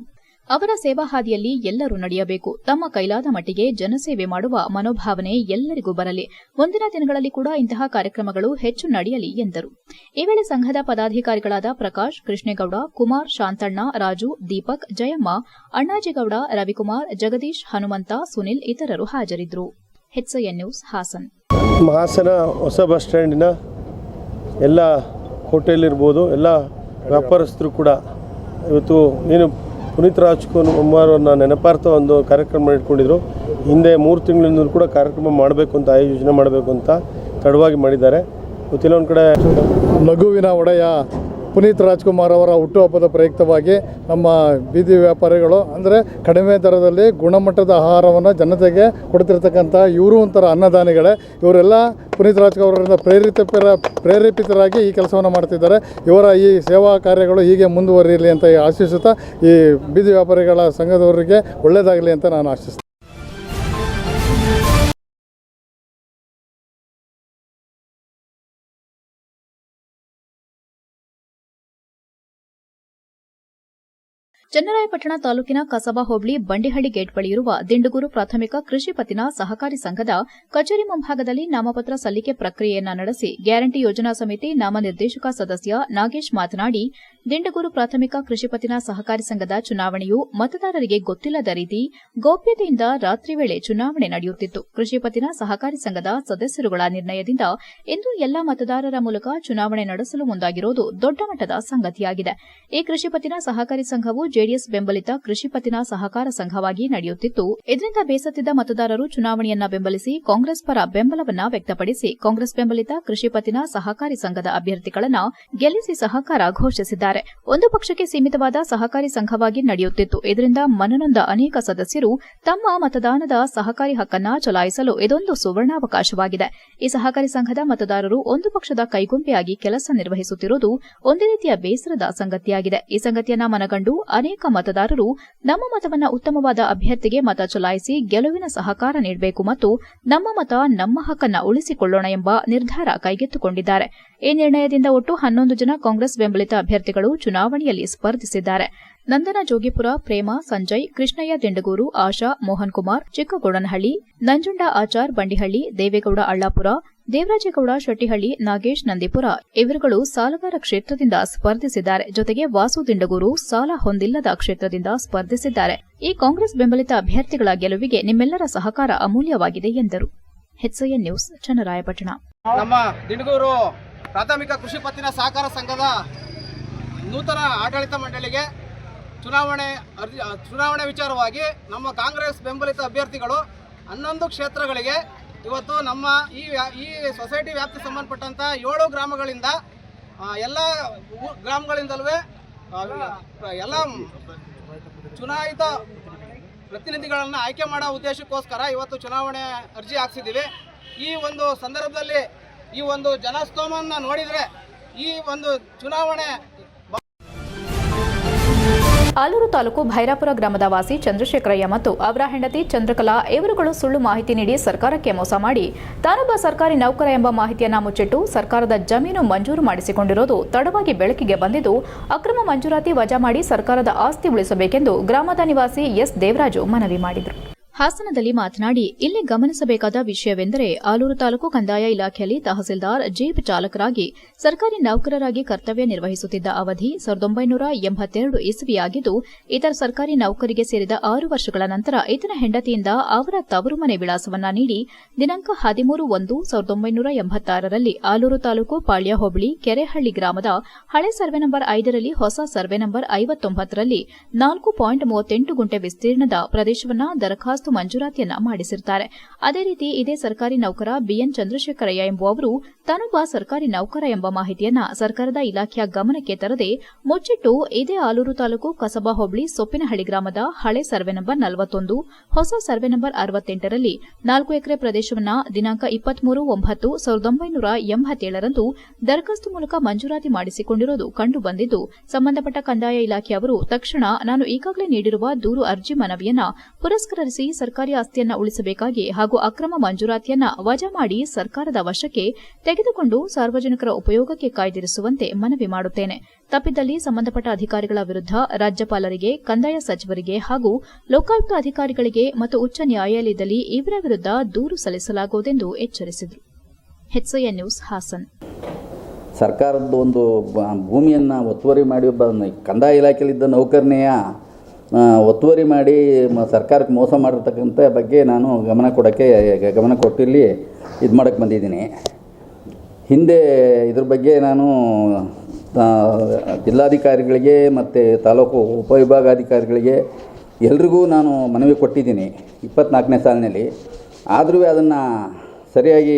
ಅವರ ಸೇವಾ ಹಾದಿಯಲ್ಲಿ ಎಲ್ಲರೂ ನಡೆಯಬೇಕು. ತಮ್ಮ ಕೈಲಾದ ಮಟ್ಟಿಗೆ ಜನಸೇವೆ ಮಾಡುವ ಮನೋಭಾವನೆ ಎಲ್ಲರಿಗೂ ಬರಲಿ. ಮುಂದಿನ ದಿನಗಳಲ್ಲಿ ಕೂಡ ಇಂತಹ ಕಾರ್ಯಕ್ರಮಗಳು ಹೆಚ್ಚು ನಡೆಯಲಿ ಎಂದರು. ಈ ವೇಳೆ ಸಂಘದ ಪದಾಧಿಕಾರಿಗಳಾದ ಪ್ರಕಾಶ್, ಕೃಷ್ಣೇಗೌಡ, ಕುಮಾರ್, ಶಾಂತಣ್ಣ, ರಾಜು, ದೀಪಕ್, ಜಯಮ್ಮ, ಅಣ್ಣಾಜಿಗೌಡ, ರವಿಕುಮಾರ್, ಜಗದೀಶ್, ಹನುಮಂತ, ಸುನಿಲ್ ಇತರರು ಹಾಜರಿದ್ದರು. HCN news Haasan. ಹಾಸನ ಹೊಸ ಬಸ್ ಸ್ಟ್ಯಾಂಡಿನ ಎಲ್ಲ ಹೋಟೆಲ್ ಇರ್ಬೋದು, ಎಲ್ಲ ವ್ಯಾಪಾರಸ್ಥರು ಕೂಡ ಇವತ್ತು ಏನು ಪುನೀತ್ ರಾಜ್ಕುಮಾರ್ ಅವ್ರನ್ನ ನೆನಪಾರ್ಥ ಒಂದು ಕಾರ್ಯಕ್ರಮ ಇಟ್ಕೊಂಡಿದ್ರು. ಹಿಂದೆ 3 ತಿಂಗಳಿಂದ ಕೂಡ ಕಾರ್ಯಕ್ರಮ ಮಾಡಬೇಕು ಅಂತ ಆಯೋಜನೆ ಮಾಡಬೇಕು ಅಂತ ತಡವಾಗಿ ಮಾಡಿದ್ದಾರೆ. ಕೆಲವೊಂದು ಕಡೆ ನಗುವಿನ ಒಡೆಯ ಪುನೀತ್ ರಾಜ್ಕುಮಾರ್ ಅವರ ಹುಟ್ಟುಹಬ್ಬದ ಪ್ರಯುಕ್ತವಾಗಿ ನಮ್ಮ ಬೀದಿ ವ್ಯಾಪಾರಿಗಳು ಅಂದರೆ ಕಡಿಮೆ ದರದಲ್ಲಿ ಗುಣಮಟ್ಟದ ಆಹಾರವನ್ನು ಜನತೆಗೆ ಕೊಡ್ತಿರ್ತಕ್ಕಂಥ ಇವರು ಒಂಥರ ಅನ್ನದಾನಿಗಳೇ. ಇವರೆಲ್ಲ ಪುನೀತ್ ರಾಜ್ಕುಮಾರ್ ಅವರಿಂದ ಪ್ರೇರೇಪಿತರಾಗಿ ಈ ಕೆಲಸವನ್ನು ಮಾಡ್ತಿದ್ದಾರೆ. ಇವರ ಈ ಸೇವಾ ಕಾರ್ಯಗಳು ಹೀಗೆ ಮುಂದುವರಿಯಲಿ ಅಂತ ಆಶಿಸುತ್ತಾ ಈ ಬೀದಿ ವ್ಯಾಪಾರಿಗಳ ಸಂಘದವರಿಗೆ ಒಳ್ಳೆಯದಾಗಲಿ ಅಂತ ನಾನು ಆಶಿಸ್ತೀನಿ. ಚನ್ನರಾಯಪಟ್ಟಣ ತಾಲೂಕಿನ ಕಸಬಾ ಹೋಬಳಿ ಬಂಡಿಹಳ್ಳಿ ಗೇಟ್ ಬಳಿ ಇರುವ ದಿಂಡುಗೂರು ಪ್ರಾಥಮಿಕ ಕೃಷಿ ಪತ್ತಿನ ಸಹಕಾರಿ ಸಂಘದ ಕಚೇರಿ ಮುಂಭಾಗದಲ್ಲಿ ನಾಮಪತ್ರ ಸಲ್ಲಿಕೆ ಪ್ರಕ್ರಿಯೆಯನ್ನು ನಡೆಸಿ ಗ್ಯಾರಂಟಿ ಯೋಜನಾ ಸಮಿತಿ ನಾಮನಿರ್ದೇಶಕ ಸದಸ್ಯ ನಾಗೇಶ್ ಮಾತನಾಡಿ, ದಿಂಡುಗೂರು ಪ್ರಾಥಮಿಕ ಕೃಷಿ ಪತ್ತಿನ ಸಹಕಾರಿ ಸಂಘದ ಚುನಾವಣೆಯು ಮತದಾರರಿಗೆ ಗೊತ್ತಿಲ್ಲದ ರೀತಿ ಗೌಪ್ಯತೆಯಿಂದ ರಾತ್ರಿ ವೇಳೆ ಚುನಾವಣೆ ನಡೆಯುತ್ತಿತ್ತು. ಕೃಷಿ ಪತ್ತಿನ ಸಹಕಾರಿ ಸಂಘದ ಸದಸ್ಯರುಗಳ ನಿರ್ಣಯದಿಂದ ಇಂದು ಎಲ್ಲಾ ಮತದಾರರ ಮೂಲಕ ಚುನಾವಣೆ ನಡೆಸಲು ಮುಂದಾಗಿರುವುದು ದೊಡ್ಡ ಮಟ್ಟದ ಸಂಗತಿಯಾಗಿದೆ. ಈ ಕೃಷಿ ಪತ್ತಿನ ಸಹಕಾರಿ ಸಂಘವು ಜೆಡಿಎಸ್ ಬೆಂಬಲಿತ ಕೃಷಿ ಪತ್ತಿನ ಸಹಕಾರ ಸಂಘವಾಗಿ ನಡೆಯುತ್ತಿತ್ತು. ಇದರಿಂದ ಬೇಸತ್ತಿದ್ದ ಮತದಾರರು ಚುನಾವಣೆಯನ್ನ ಬೆಂಬಲಿಸಿ ಕಾಂಗ್ರೆಸ್ ಪರ ಬೆಂಬಲವನ್ನ ವ್ಯಕ್ತಪಡಿಸಿ ಕಾಂಗ್ರೆಸ್ ಬೆಂಬಲಿತ ಕೃಷಿ ಪತ್ತಿನ ಸಹಕಾರಿ ಸಂಘದ ಅಭ್ಯರ್ಥಿಗಳನ್ನ ಗೆಲ್ಲಿಸಿ ಸಹಕಾರ ಘೋಷಿಸಿದ್ದಾರೆ. ಒಂದು ಪಕ್ಷಕ್ಕೆ ಸೀಮಿತವಾದ ಸಹಕಾರಿ ಸಂಘವಾಗಿ ನಡೆಯುತ್ತಿತ್ತು. ಇದರಿಂದ ಮನನೊಂದ ಅನೇಕ ಸದಸ್ಯರು ತಮ್ಮ ಮತದಾನದ ಸಹಕಾರಿ ಹಕ್ಕನ್ನ ಚಲಾಯಿಸಲು ಇದೊಂದು ಸುವರ್ಣಾವಕಾಶವಾಗಿದೆ. ಈ ಸಹಕಾರಿ ಸಂಘದ ಮತದಾರರು ಒಂದು ಪಕ್ಷದ ಕೈಗೊಂಬೆಯಾಗಿ ಕೆಲಸ ನಿರ್ವಹಿಸುತ್ತಿರುವುದು ಒಂದು ರೀತಿಯ ಬೇಸರದ ಸಂಗತಿಯಾಗಿದೆ. ಈ ಸಂಗತಿಯನ್ನ ಮನಗಂಡು ಅನೇಕ ಮತದಾರರು ನಮ್ಮ ಮತವನ್ನ ಉತ್ತಮವಾದ ಅಭ್ಯರ್ಥಿಗೆ ಮತ ಚಲಾಯಿಸಿ ಗೆಲುವಿನ ಸಹಕಾರ ನೀಡಬೇಕು ಮತ್ತು ನಮ್ಮ ಮತ ನಮ್ಮ ಹಕ್ಕನ್ನ ಉಳಿಸಿಕೊಳ್ಳೋಣ ಎಂಬ ನಿರ್ಧಾರ ಕೈಗೆತ್ತಿಕೊಂಡಿದ್ದಾರೆ. ಈ ನಿರ್ಣಯದಿಂದ ಒಟ್ಟು 11 ಜನ ಕಾಂಗ್ರೆಸ್ ಬೆಂಬಲಿತ ಅಭ್ಯರ್ಥಿಗಳು ಚುನಾವಣೆಯಲ್ಲಿ ಸ್ಪರ್ಧಿಸಿದ್ದಾರೆ. ನಂದನ ಜೋಗಿಪುರ, ಪ್ರೇಮ, ಸಂಜಯ್, ಕೃಷ್ಣಯ್ಯ ದಿಂಡಗೂರು, ಆಶಾ, ಮೋಹನ್ ಕುಮಾರ್, ಚಿಕ್ಕಗೋಡನಹಳ್ಳಿ, ನಂಜುಂಡ ಆಚಾರ್ ಬಂಡಿಹಳ್ಳಿ, ದೇವೇಗೌಡ ಅಳ್ಳಾಪುರ, ದೇವರಾಜೇಗೌಡ ಶೆಟ್ಟಿಹಳ್ಳಿ, ನಾಗೇಶ್ ನಂದಿಪುರ ಇವರುಗಳು ಸಾಲಗಾರ ಕ್ಷೇತ್ರದಿಂದ ಸ್ಪರ್ಧಿಸಿದ್ದಾರೆ. ಜೊತೆಗೆ ವಾಸು ದಿಂಡಗೂರು ಸಾಲ ಹೊಂದಿಲ್ಲದ ಕ್ಷೇತ್ರದಿಂದ ಸ್ಪರ್ಧಿಸಿದ್ದಾರೆ. ಈ ಕಾಂಗ್ರೆಸ್ ಬೆಂಬಲಿತ ಅಭ್ಯರ್ಥಿಗಳ ಗೆಲುವಿಗೆ ನಿಮ್ಮೆಲ್ಲರ ಸಹಕಾರ ಅಮೂಲ್ಯವಾಗಿದೆ ಎಂದರು. HCN news Channarayapatna. ನಮ್ಮ ದಿಂಡಗೂರು ಪ್ರಾಥಮಿಕ ಕೃಷಿ ಪತ್ತಿನ ಸಹಕಾರ ಸಂಘದ ನೂತನ ಆಡಳಿತ ಮಂಡಳಿಗೆ ಚುನಾವಣೆ ವಿಚಾರವಾಗಿ ನಮ್ಮ ಕಾಂಗ್ರೆಸ್ ಬೆಂಬಲಿತ ಅಭ್ಯರ್ಥಿಗಳು 11 ಕ್ಷೇತ್ರಗಳಿಗೆ ಇವತ್ತು ನಮ್ಮ ಈ ಸೊಸೈಟಿ ವ್ಯಾಪ್ತಿ ಸಂಬಂಧಪಟ್ಟಂಥ 7 ಗ್ರಾಮಗಳಿಂದ ಎಲ್ಲ ಗ್ರಾಮಗಳಿಂದಲೂ ಎಲ್ಲ ಚುನಾಯಿತ ಪ್ರತಿನಿಧಿಗಳನ್ನು ಆಯ್ಕೆ ಮಾಡೋ ಉದ್ದೇಶಕ್ಕೋಸ್ಕರ ಇವತ್ತು ಚುನಾವಣೆ ಅರ್ಜಿ ಹಾಕ್ಸಿದ್ದೀವಿ. ಈ ಒಂದು ಸಂದರ್ಭದಲ್ಲಿ ಈ ಒಂದು ಜನಸ್ತೋಮವನ್ನು ನೋಡಿದರೆ ಈ ಒಂದು ಚುನಾವಣೆ ಆಲೂರು ತಾಲೂಕು ಭೈರಾಪುರ ಗ್ರಾಮದ ವಾಸಿ ಚಂದ್ರಶೇಖರಯ್ಯ ಮತ್ತು ಅವರ ಹೆಂಡತಿ ಚಂದ್ರಕಲಾ ಇವರುಗಳು ಸುಳ್ಳು ಮಾಹಿತಿ ನೀಡಿ ಸರ್ಕಾರಕ್ಕೆ ಮೋಸ ಮಾಡಿ ತಾನೊಬ್ಬ ಸರ್ಕಾರಿ ನೌಕರ ಎಂಬ ಮಾಹಿತಿಯನ್ನ ಮುಚ್ಚಿಟ್ಟು ಸರ್ಕಾರದ ಜಮೀನು ಮಂಜೂರು ಮಾಡಿಸಿಕೊಂಡಿರುವುದು ತಡವಾಗಿ ಬೆಳಕಿಗೆ ಬಂದಿದ್ದು ಅಕ್ರಮ ಮಂಜೂರಾತಿ ವಜಾ ಮಾಡಿ ಸರ್ಕಾರದ ಆಸ್ತಿ ಉಳಿಸಬೇಕೆಂದು ಗ್ರಾಮದ ನಿವಾಸಿ ಎಸ್ ದೇವರಾಜು ಮನವಿ ಮಾಡಿದರು. ಹಾಸನದಲ್ಲಿ ಮಾತನಾಡಿ, ಇಲ್ಲಿ ಗಮನಿಸಬೇಕಾದ ವಿಷಯವೆಂದರೆ ಆಲೂರು ತಾಲೂಕು ಕಂದಾಯ ಇಲಾಖೆಯಲ್ಲಿ ತಹಸೀಲ್ದಾರ್ ಜೀಪ್ ಚಾಲಕರಾಗಿ ಸರ್ಕಾರಿ ನೌಕರರಾಗಿ ಕರ್ತವ್ಯ ನಿರ್ವಹಿಸುತ್ತಿದ್ದ ಅವಧಿ 1982 ಇಸವಿಯಾಗಿದ್ದು, ಇತರ ಸರ್ಕಾರಿ ನೌಕರಿಗೆ ಸೇರಿದ 6 ವರ್ಷಗಳ ನಂತರ ಈತನ ಹೆಂಡತಿಯಿಂದ ಅವರ ತವರು ಮನೆ ವಿಳಾಸವನ್ನ ನೀಡಿ ದಿನಾಂಕ 13/1/1986ರಲ್ಲಿ ಆಲೂರು ತಾಲೂಕು ಪಾಳ್ಯ ಹೋಬಳಿ ಕೆರೆಹಳ್ಳಿ ಗ್ರಾಮದ ಹಳೆ ಸರ್ವೆ ನಂಬರ್ 5ರಲ್ಲಿ ಹೊಸ ಸರ್ವೆ ನಂಬರ್ 59ರಲ್ಲಿ 4.38 ಗುಂಟೆ ವಿಸ್ತೀರ್ಣದ ಪ್ರದೇಶವನ್ನ ದರಖಾಸ್ತು ಮಂಜೂರಾತಿಯನ್ನ ಮಾಡಿಸಿರುತ್ತಾರೆ. ಅದೇ ರೀತಿ ಇದೇ ಸರ್ಕಾರಿ ನೌಕರ ಬಿಎನ್ ಚಂದ್ರಶೇಖರಯ್ಯ ಎಂಬುವವರು ತಾನೊಬ್ಬ ಸರ್ಕಾರಿ ನೌಕರ ಎಂಬ ಮಾಹಿತಿಯನ್ನ ಸರ್ಕಾರದ ಇಲಾಖೆಯ ಗಮನಕ್ಕೆ ತರದೆ ಮುಚ್ಚಿಟ್ಟು ಇದೇ ಆಲೂರು ತಾಲೂಕು ಕಸಬಾ ಹೋಬಳಿ ಸೊಪ್ಪಿನಹಳ್ಳಿ ಗ್ರಾಮದ ಹಳೆ ಸರ್ವೆ ನಂಬರ್ 41 ಹೊಸ ಸರ್ವೆ ನಂಬರ್ 68ರಲ್ಲಿ 4 ಎಕರೆ ಪ್ರದೇಶವನ್ನ ದಿನಾಂಕ 23/9/1987ರಂದು ದರಖಾಸ್ತು ಮೂಲಕ ಮಂಜೂರಾತಿ ಮಾಡಿಸಿಕೊಂಡಿರುವುದು ಕಂಡುಬಂದಿದ್ದು, ಸಂಬಂಧಪಟ್ಟ ಕಂದಾಯ ಇಲಾಖೆಯವರು ತಕ್ಷಣ ನಾನು ಈಗಾಗಲೇ ನೀಡಿರುವ ದೂರು ಅರ್ಜಿ ಮನವಿಯನ್ನ ಪುರಸ್ಕರಿಸಿ ಸರ್ಕಾರಿ ಆಸ್ತಿಯನ್ನ ಉಳಿಸಬೇಕಾಗಿ ಹಾಗೂ ಅಕ್ರಮ ಮಂಜೂರಾತಿಯನ್ನ ವಜಾ ಮಾಡಿ ಸರ್ಕಾರದ ವಶಕ್ಕೆ ತೆಗೆದುಕೊಂಡು ಸಾರ್ವಜನಿಕರ ಉಪಯೋಗಕ್ಕೆ ಕಾಯ್ದಿರಿಸುವಂತೆ ಮನವಿ ಮಾಡುತ್ತೇನೆ. ತಪ್ಪಿದಲ್ಲಿ ಸಂಬಂಧಪಟ್ಟ ಅಧಿಕಾರಿಗಳ ವಿರುದ್ಧ ರಾಜ್ಯಪಾಲರಿಗೆ, ಕಂದಾಯ ಸಚಿವರಿಗೆ ಹಾಗೂ ಲೋಕಾಯುಕ್ತ ಅಧಿಕಾರಿಗಳಿಗೆ ಮತ್ತು ಉಚ್ಚ ನ್ಯಾಯಾಲಯದಲ್ಲಿ ಇವರ ವಿರುದ್ಧ ದೂರು ಸಲ್ಲಿಸಲಾಗುವುದೆಂದು ಎಚ್ಚರಿಸಿದರು. HCN news Hassan. ಸರ್ಕಾರದ ಒಂದು ಭೂಮಿಯನ್ನು ಒತ್ತುವರಿ ಮಾಡಿ ಒಬ್ಬ ಕಂದಾಯ ಇಲಾಖೆಯಲ್ಲಿದ್ದ ನೌಕರನೆಯ ಒತ್ತುವರಿ ಮಾಡಿ ಸರ್ಕಾರಕ್ಕೆ ಮೋಸ ಮಾಡಿರ್ತಕ್ಕಂಥ ಬಗ್ಗೆ ನಾನು ಗಮನ ಕೊಟ್ಟು ಇಲ್ಲಿ ಇದು ಮಾಡೋಕ್ಕೆ ಬಂದಿದ್ದೀನಿ. ಹಿಂದೆ ಇದ್ರ ಬಗ್ಗೆ ನಾನು ಜಿಲ್ಲಾಧಿಕಾರಿಗಳಿಗೆ ಮತ್ತು ತಾಲೂಕು ಉಪವಿಭಾಗಾಧಿಕಾರಿಗಳಿಗೆ ಎಲ್ರಿಗೂ ನಾನು ಮನವಿ ಕೊಟ್ಟಿದ್ದೀನಿ 24ನೇ ಸಾಲಿನಲ್ಲಿ. ಆದರೂ ಅದನ್ನು ಸರಿಯಾಗಿ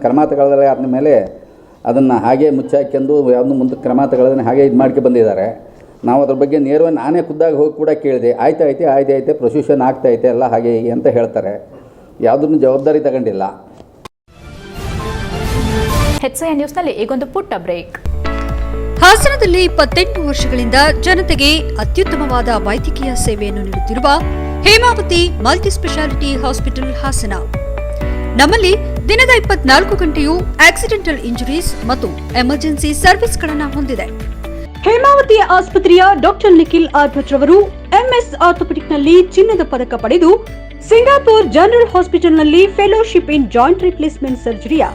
ಕ್ರಮ ತಗೊಳ್ಳದೆ ಆದ ಮೇಲೆ ಅದನ್ನು ಹಾಗೆ ಮುಚ್ಚಾಕ್ಯಂದು ಯಾವುದೂ ಮುಂದೆ ಕ್ರಮ ತಗೊಳ್ಳೋದನ್ನು ಹಾಗೆ ಇದು ಮಾಡ್ಕೊಂಡು ಬಂದಿದ್ದಾರೆ. ನಾವು ಅದ್ರ ಬಗ್ಗೆ ನೇರವಾಗಿ ನಾನೇ ಖುದ್ದಾಗಿ ಹೋಗಿ ಕೂಡ ಕೇಳಿದೆ. ಆಯ್ತು ಪ್ರೊಸೀಷನ್ ಆಗ್ತಾಯಿದೆ ಎಲ್ಲ ಹಾಗೆ ಅಂತ ಹೇಳ್ತಾರೆ. ಯಾವುದನ್ನು ಜವಾಬ್ದಾರಿ ತಗೊಂಡಿಲ್ಲ. HCN ನ್ಯೂಸ್ನಲ್ಲಿ ಈಗೊಂದು ಪುಟ್ಟ ಬ್ರೇಕ್. ಹಾಸನದಲ್ಲಿ 28 ವರ್ಷಗಳಿಂದ ಜನತೆಗೆ ಅತ್ಯುತ್ತಮವಾದ ವೈದ್ಯಕೀಯ ಸೇವೆಯನ್ನು ನೀಡುತ್ತಿರುವ ಹೇಮಾವತಿ ಮಲ್ಟಿಸ್ಪೆಷಾಲಿಟಿ ಹಾಸ್ಪಿಟಲ್ ಹಾಸನ. ನಮ್ಮಲ್ಲಿ ದಿನದ 24 ಗಂಟೆಯೂ ಆಕ್ಸಿಡೆಂಟಲ್ ಇಂಜುರೀಸ್ ಮತ್ತು ಎಮರ್ಜೆನ್ಸಿ ಸರ್ವಿಸ್ಗಳನ್ನು ಹೊಂದಿದೆ. ಹೇಮಾವತಿ ಆಸ್ಪತ್ರೆಯ ಡಾಕ್ಟರ್ ನಿಖಿಲ್ ಆರ್ ಭಟ್ ರವರು MS ಆರ್ಥೋಪೆಡಿಕ್ನಲ್ಲಿ ಚಿನ್ನದ ಪದಕ ಪಡೆದು ಸಿಂಗಾಪುರ್ ಜನರಲ್ ಹಾಸ್ಪಿಟಲ್ನಲ್ಲಿ ಫೆಲೋಶಿಪ್ ಇನ್ ಜಾಯಿಂಟ್ ರಿಪ್ಲೇಸ್ಮೆಂಟ್ ಸರ್ಜರಿಯ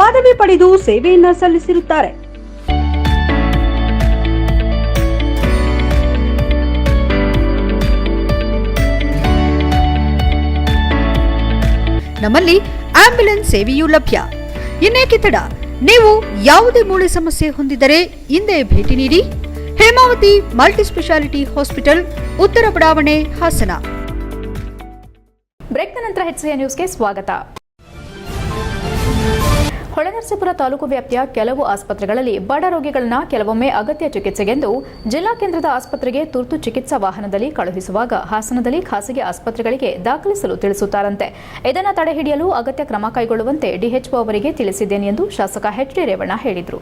ಪದವಿ ಪಡೆದು ಸೇವೆಯನ್ನ ಸಲ್ಲಿಸಿರುತ್ತಾರೆ. ನಮ್ಮಲ್ಲಿ ಆಂಬ್ಯುಲೆನ್ಸ್ ಸೇವೆಯೂ ಲಭ್ಯ. ಇನ್ನೇಕೆ ತಡ? ನೀವು ಯಾವುದೇ ಮೂಳೆ ಸಮಸ್ಯೆ ಹೊಂದಿದರೆ ಹಿಂದೆ ಭೇಟಿ ನೀಡಿ. ಹೇಮಾವತಿ ಮಲ್ಟಿಸ್ಪೆಷಾಲಿಟಿ ಹಾಸ್ಪಿಟಲ್, ಉತ್ತರ ಬಡಾವಣೆ, ಹಾಸನ. ಬ್ರೇಕ್ನ ನಂತರ HCN ನ್ಯೂಸ್ಗೆ ಸ್ವಾಗತ. ಹೊಳೆನರಸೀಪುರ ತಾಲೂಕು ವ್ಯಾಪ್ತಿಯ ಕೆಲವು ಆಸ್ಪತ್ರೆಗಳಲ್ಲಿ ಬಡ ರೋಗಿಗಳನ್ನ ಕೆಲವೊಮ್ಮೆ ಅಗತ್ಯ ಚಿಕಿತ್ಸೆಗೆಂದು ಜಿಲ್ಲಾ ಕೇಂದ್ರದ ಆಸ್ಪತ್ರೆಗೆ ತುರ್ತು ಚಿಕಿತ್ಸಾ ವಾಹನದಲ್ಲಿ ಕಳುಹಿಸುವಾಗ ಹಾಸನದಲ್ಲಿ ಖಾಸಗಿ ಆಸ್ಪತ್ರೆಗಳಿಗೆ ದಾಖಲಿಸಲು ತಿಳಿಸುತ್ತಾರಂತೆ. ಇದನ್ನು ತಡೆಹಿಡಿಯಲು ಅಗತ್ಯ ಕ್ರಮ ಕೈಗೊಳ್ಳುವಂತೆ DHO ಅವರಿಗೆ ತಿಳಿಸಿದ್ದೇನೆ ಎಂದು ಶಾಸಕ HD ರೇವಣ್ಣ ಹೇಳಿದರು.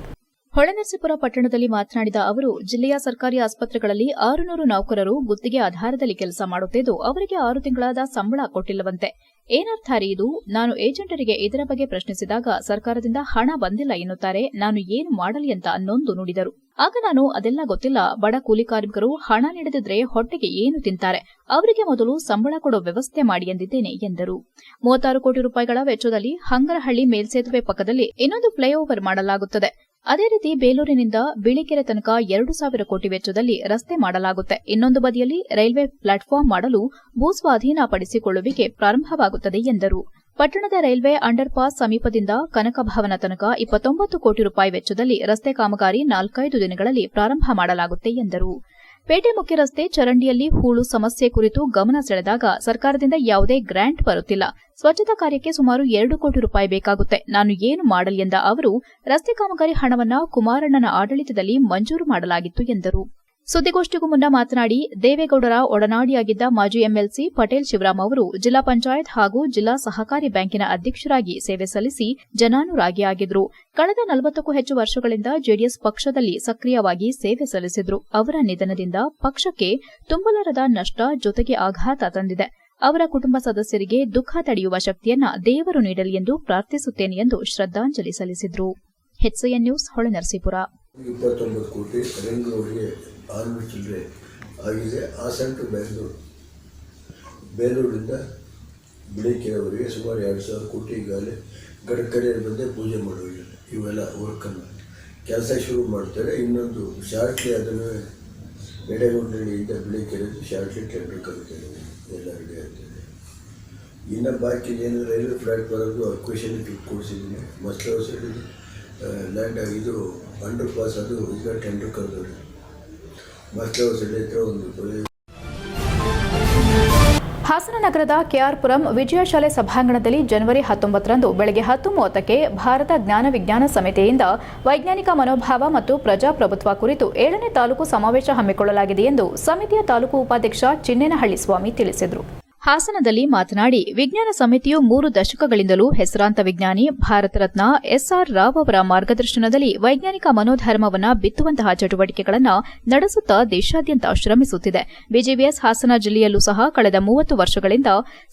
ಹೊಳೆನರಸೀಪುರ ಪಟ್ಟಣದಲ್ಲಿ ಮಾತನಾಡಿದ ಅವರು, ಜಿಲ್ಲೆಯ ಸರ್ಕಾರಿ ಆಸ್ಪತ್ರೆಗಳಲ್ಲಿ 600 ನೌಕರರು ಗುತ್ತಿಗೆ ಆಧಾರದಲ್ಲಿ ಕೆಲಸ ಮಾಡುತ್ತಿದ್ದು ಅವರಿಗೆ 6 ತಿಂಗಳಾದ ಸಂಬಳ ಕೊಟ್ಟಿಲ್ಲವಂತೆ. ಏನರ್ಥ ರೀ ಇದು? ನಾನು ಏಜೆಂಟರಿಗೆ ಇದರ ಬಗ್ಗೆ ಪ್ರಶ್ನಿಸಿದಾಗ ಸರ್ಕಾರದಿಂದ ಹಣ ಬಂದಿಲ್ಲ ಎನ್ನುತ್ತಾರೆ. ನಾನು ಏನು ಮಾಡಲಿ ಅಂತ ನೊಂದು ನುಡಿದರು. ಆಗ ನಾನು ಅದೆಲ್ಲ ಗೊತ್ತಿಲ್ಲ, ಬಡ ಕೂಲಿ ಕಾರ್ಮಿಕರು ಹಣ ನೀಡದಿದ್ರೆ ಹೊಟ್ಟೆಗೆ ಏನು ತಿಂತಾರೆ, ಅವರಿಗೆ ಮೊದಲು ಸಂಬಳ ಕೊಡೋ ವ್ಯವಸ್ಥೆ ಮಾಡಿ ಎಂದಿದ್ದೇನೆ ಎಂದರು. 36 ಕೋಟಿ ರೂಪಾಯಿಗಳ ವೆಚ್ಚದಲ್ಲಿ ಹಂಗರಹಳ್ಳಿ ಮೇಲ್ಸೇತುವೆ ಪಕ್ಕದಲ್ಲಿ ಇನ್ನೊಂದು ಫ್ಲೈಓವರ್ ಮಾಡಲಾಗುತ್ತದೆ. ಅದೇ ರೀತಿ ಬೇಲೂರಿನಿಂದ ಬಿಳಿಕೆರೆ ತನಕ 2,000 ಕೋಟಿ ವೆಚ್ಚದಲ್ಲಿ ರಸ್ತೆ ಮಾಡಲಾಗುತ್ತೆ. ಇನ್ನೊಂದು ಬದಿಯಲ್ಲಿ ರೈಲ್ವೆ ಪ್ಲಾಟ್ಫಾರ್ಮ್ ಮಾಡಲು ಭೂಸ್ವಾಧೀನಪಡಿಸಿಕೊಳ್ಳುವಿಕೆ ಪ್ರಾರಂಭವಾಗುತ್ತದೆ ಎಂದರು. ಪಟ್ಟಣದ ರೈಲ್ವೆ ಅಂಡರ್ ಪಾಸ್ ಸಮೀಪದಿಂದ ಕನಕಭವನ ತನಕ 29 ಕೋಟಿ ರೂಪಾಯಿ ವೆಚ್ಚದಲ್ಲಿ ರಸ್ತೆ ಕಾಮಗಾರಿ 4-5 ದಿನಗಳಲ್ಲಿ ಪ್ರಾರಂಭ ಮಾಡಲಾಗುತ್ತೆ ಎಂದರು. ಪೇಟೆ ಮುಖ್ಯ ರಸ್ತೆ ಚರಂಡಿಯಲ್ಲಿ ಹೂಳು ಸಮಸ್ಯೆ ಕುರಿತು ಗಮನ ಸೆಳೆದಾಗ ಸರ್ಕಾರದಿಂದ ಯಾವುದೇ ಗ್ರಾಂಟ್ ಬರುತ್ತಿಲ್ಲ. ಸ್ವಚ್ಛತಾ ಕಾರ್ಯಕ್ಕೆ ಸುಮಾರು 2 ಕೋಟಿ ರೂಪಾಯಿ ಬೇಕಾಗುತ್ತೆ. ನಾನು ಏನು ಮಾಡಲಿ ಎಂದ ಅವರು, ರಸ್ತೆ ಕಾಮಗಾರಿ ಹಣವನ್ನ ಕುಮಾರಣ್ಣನ ಆಡಳಿತದಲ್ಲಿ ಮಂಜೂರು ಮಾಡಲಾಗಿತ್ತು ಎಂದರು. ಸುದ್ದಿಗೋಷ್ಠಿಗೂ ಮುನ್ನ ಮಾತನಾಡಿ, ದೇವೇಗೌಡರ ಒಡನಾಡಿಯಾಗಿದ್ದ ಮಾಜಿ ಎಂಎಲ್ಸಿ ಪಟೇಲ್ ಶಿವರಾಮ್ ಅವರು ಜಿಲ್ಲಾ ಪಂಚಾಯತ್ ಹಾಗೂ ಜಿಲ್ಲಾ ಸಹಕಾರಿ ಬ್ಯಾಂಕಿನ ಅಧ್ಯಕ್ಷರಾಗಿ ಸೇವೆ ಸಲ್ಲಿಸಿ ಜನಾನುರಾಗಿಯಾಗಿದ್ರು. ಕಳೆದ 40ಕ್ಕೂ ಹೆಚ್ಚು ವರ್ಷಗಳಿಂದ ಜೆಡಿಎಸ್ ಪಕ್ಷದಲ್ಲಿ ಸಕ್ರಿಯವಾಗಿ ಸೇವೆ ಸಲ್ಲಿಸಿದ್ರು. ಅವರ ನಿಧನದಿಂದ ಪಕ್ಷಕ್ಕೆ ತುಂಬಲಾರದ ನಷ್ಟ ಜೊತೆಗೆ ಆಘಾತ ತಂದಿದೆ. ಅವರ ಕುಟುಂಬ ಸದಸ್ಯರಿಗೆ ದುಃಖ ತಡೆಯುವ ಶಕ್ತಿಯನ್ನ ದೇವರು ನೀಡಲಿ ಎಂದು ಪ್ರಾರ್ಥಿಸುತ್ತೇನೆ ಎಂದು ಶ್ರದ್ದಾಂಜಲಿ ಸಲ್ಲಿಸಿದರು. HCN news, Holenarasipura. 29 ಕೋಟಿ ಬೆಂಗಳೂರಿಗೆ 600 ಚಿಲ್ಲರೆ ಆಗಿದೆ. ಹಾಸನ ಟು ಬೆಂಗಳೂರು, ಬೇಲೂರಿಂದ ಬಿಳಿಕೆರೆವರೆಗೆ ಸುಮಾರು 2,000 ಕೋಟಿ ಈಗಾಗಲೇ ಗಡ್ಕರಿಯಲ್ಲಿ ಬಂದೇ ಪೂಜೆ ಮಾಡೋದಿಲ್ಲ. ಇವೆಲ್ಲ ವರ್ಕನ್ನು ಕೆಲಸ ಶುರು ಮಾಡ್ತಾರೆ. ಇನ್ನೊಂದು ಶಾರ್ಟ್ಲಿ ಅದನ್ನು ಎಡೆಗೊಂಡಳ್ಳಿಯಿಂದ ಬಿಳಿಕೆರೆದು ಶಾರ್ಟ್ಲಿ ಟೆಂಡರ್ ಕರೀತಾರೆ, ಎಲ್ಲ ರೆಡಿ ಆಗ್ತದೆ. ಇನ್ನು ಬಾಕಿ ಏನು ರೈಲ್ವೆ ಪ್ಲಾಟ್ಫಾರ್ಮ್ದು ಅಕ್ವೇಷನ್ ಕೊಡಿಸಿದ್ದೀನಿ. ಮಸ್ತ್ ಸೈಡ್ ಲ್ಯಾಂಡ್ ಆಗಿದ್ದು ಅಂಡರ್ ಪಾಸ್, ಅದು ಈಗ ಟೆಂಡರ್ ಕರೆದವರು ಮಸ್ತ್ ಸೈಡ್ ಹತ್ರ ಒಂದು. ಹಾಸನ ನಗರದ ಕೆಆರ್ಪುರಂ ವಿಜಯ ಶಾಲೆ ಸಭಾಂಗಣದಲ್ಲಿ ಜನವರಿ 19ರಂದು ಬೆಳಗ್ಗೆ 10:30ಕ್ಕೆ ಭಾರತ ಜ್ಞಾನ ವಿಜ್ಞಾನ ಸಮಿತಿಯಿಂದ ವೈಜ್ಞಾನಿಕ ಮನೋಭಾವ ಮತ್ತು ಪ್ರಜಾಪ್ರಭುತ್ವ ಕುರಿತು 7ನೇ ತಾಲೂಕು ಸಮಾವೇಶ ಹಮ್ಮಿಕೊಳ್ಳಲಾಗಿದೆ ಎಂದು ಸಮಿತಿಯ ತಾಲೂಕು ಉಪಾಧ್ಯಕ್ಷ ಚಿನ್ನೇನಹಳ್ಳಿ ಸ್ವಾಮಿ ತಿಳಿಸಿದರು. ಹಾಸನದಲ್ಲಿ ಮಾತನಾಡಿ, ವಿಜ್ಞಾನ ಸಮಿತಿಯು 3 ದಶಕಗಳಿಂದಲೂ ಹೆಸರಾಂತ ವಿಜ್ಞಾನಿ ಭಾರತ ರತ್ನ SR ರಾವ್ ಅವರ ಮಾರ್ಗದರ್ಶನದಲ್ಲಿ ವೈಜ್ಞಾನಿಕ ಮನೋಧರ್ಮವನ್ನು ಬಿತ್ತುವಂತಹ ಚಟುವಟಿಕೆಗಳನ್ನು ನಡೆಸುತ್ತಾ ದೇಶಾದ್ಯಂತ ಶ್ರಮಿಸುತ್ತಿದೆ. ಬಿಜಿವಿಎಸ್ ಹಾಸನ ಜಿಲ್ಲೆಯಲ್ಲೂ ಸಹ ಕಳೆದ 30 ವರ್ಷಗಳಿಂದ